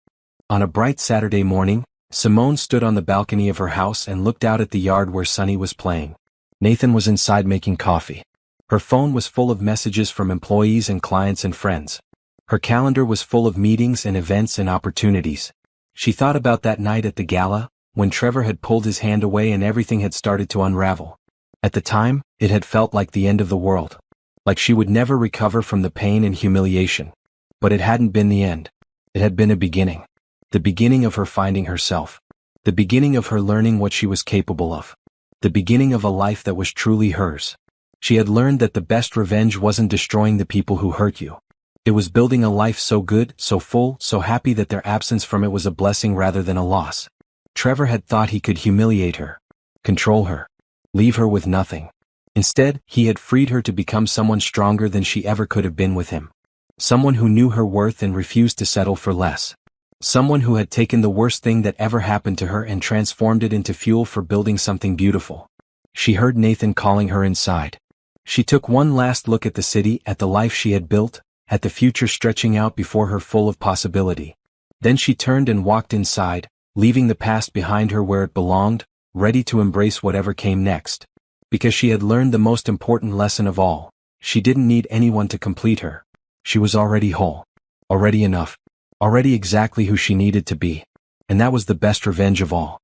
On a bright Saturday morning, Simone stood on the balcony of her house and looked out at the yard where Sonny was playing. Nathan was inside making coffee. Her phone was full of messages from employees and clients and friends. Her calendar was full of meetings and events and opportunities. She thought about that night at the gala, when Trevor had pulled his hand away and everything had started to unravel. At the time, it had felt like the end of the world. Like she would never recover from the pain and humiliation. But it hadn't been the end. It had been a beginning. The beginning of her finding herself. The beginning of her learning what she was capable of. The beginning of a life that was truly hers. She had learned that the best revenge wasn't destroying the people who hurt you. It was building a life so good, so full, so happy that their absence from it was a blessing rather than a loss. Trevor had thought he could humiliate her, control her, leave her with nothing. Instead, he had freed her to become someone stronger than she ever could have been with him. Someone who knew her worth and refused to settle for less. Someone who had taken the worst thing that ever happened to her and transformed it into fuel for building something beautiful. She heard Nathan calling her inside. She took one last look at the city, at the life she had built, at the future stretching out before her full of possibility. Then she turned and walked inside, leaving the past behind her where it belonged, ready to embrace whatever came next. Because she had learned the most important lesson of all. She didn't need anyone to complete her. She was already whole. Already enough. Already exactly who she needed to be. And that was the best revenge of all.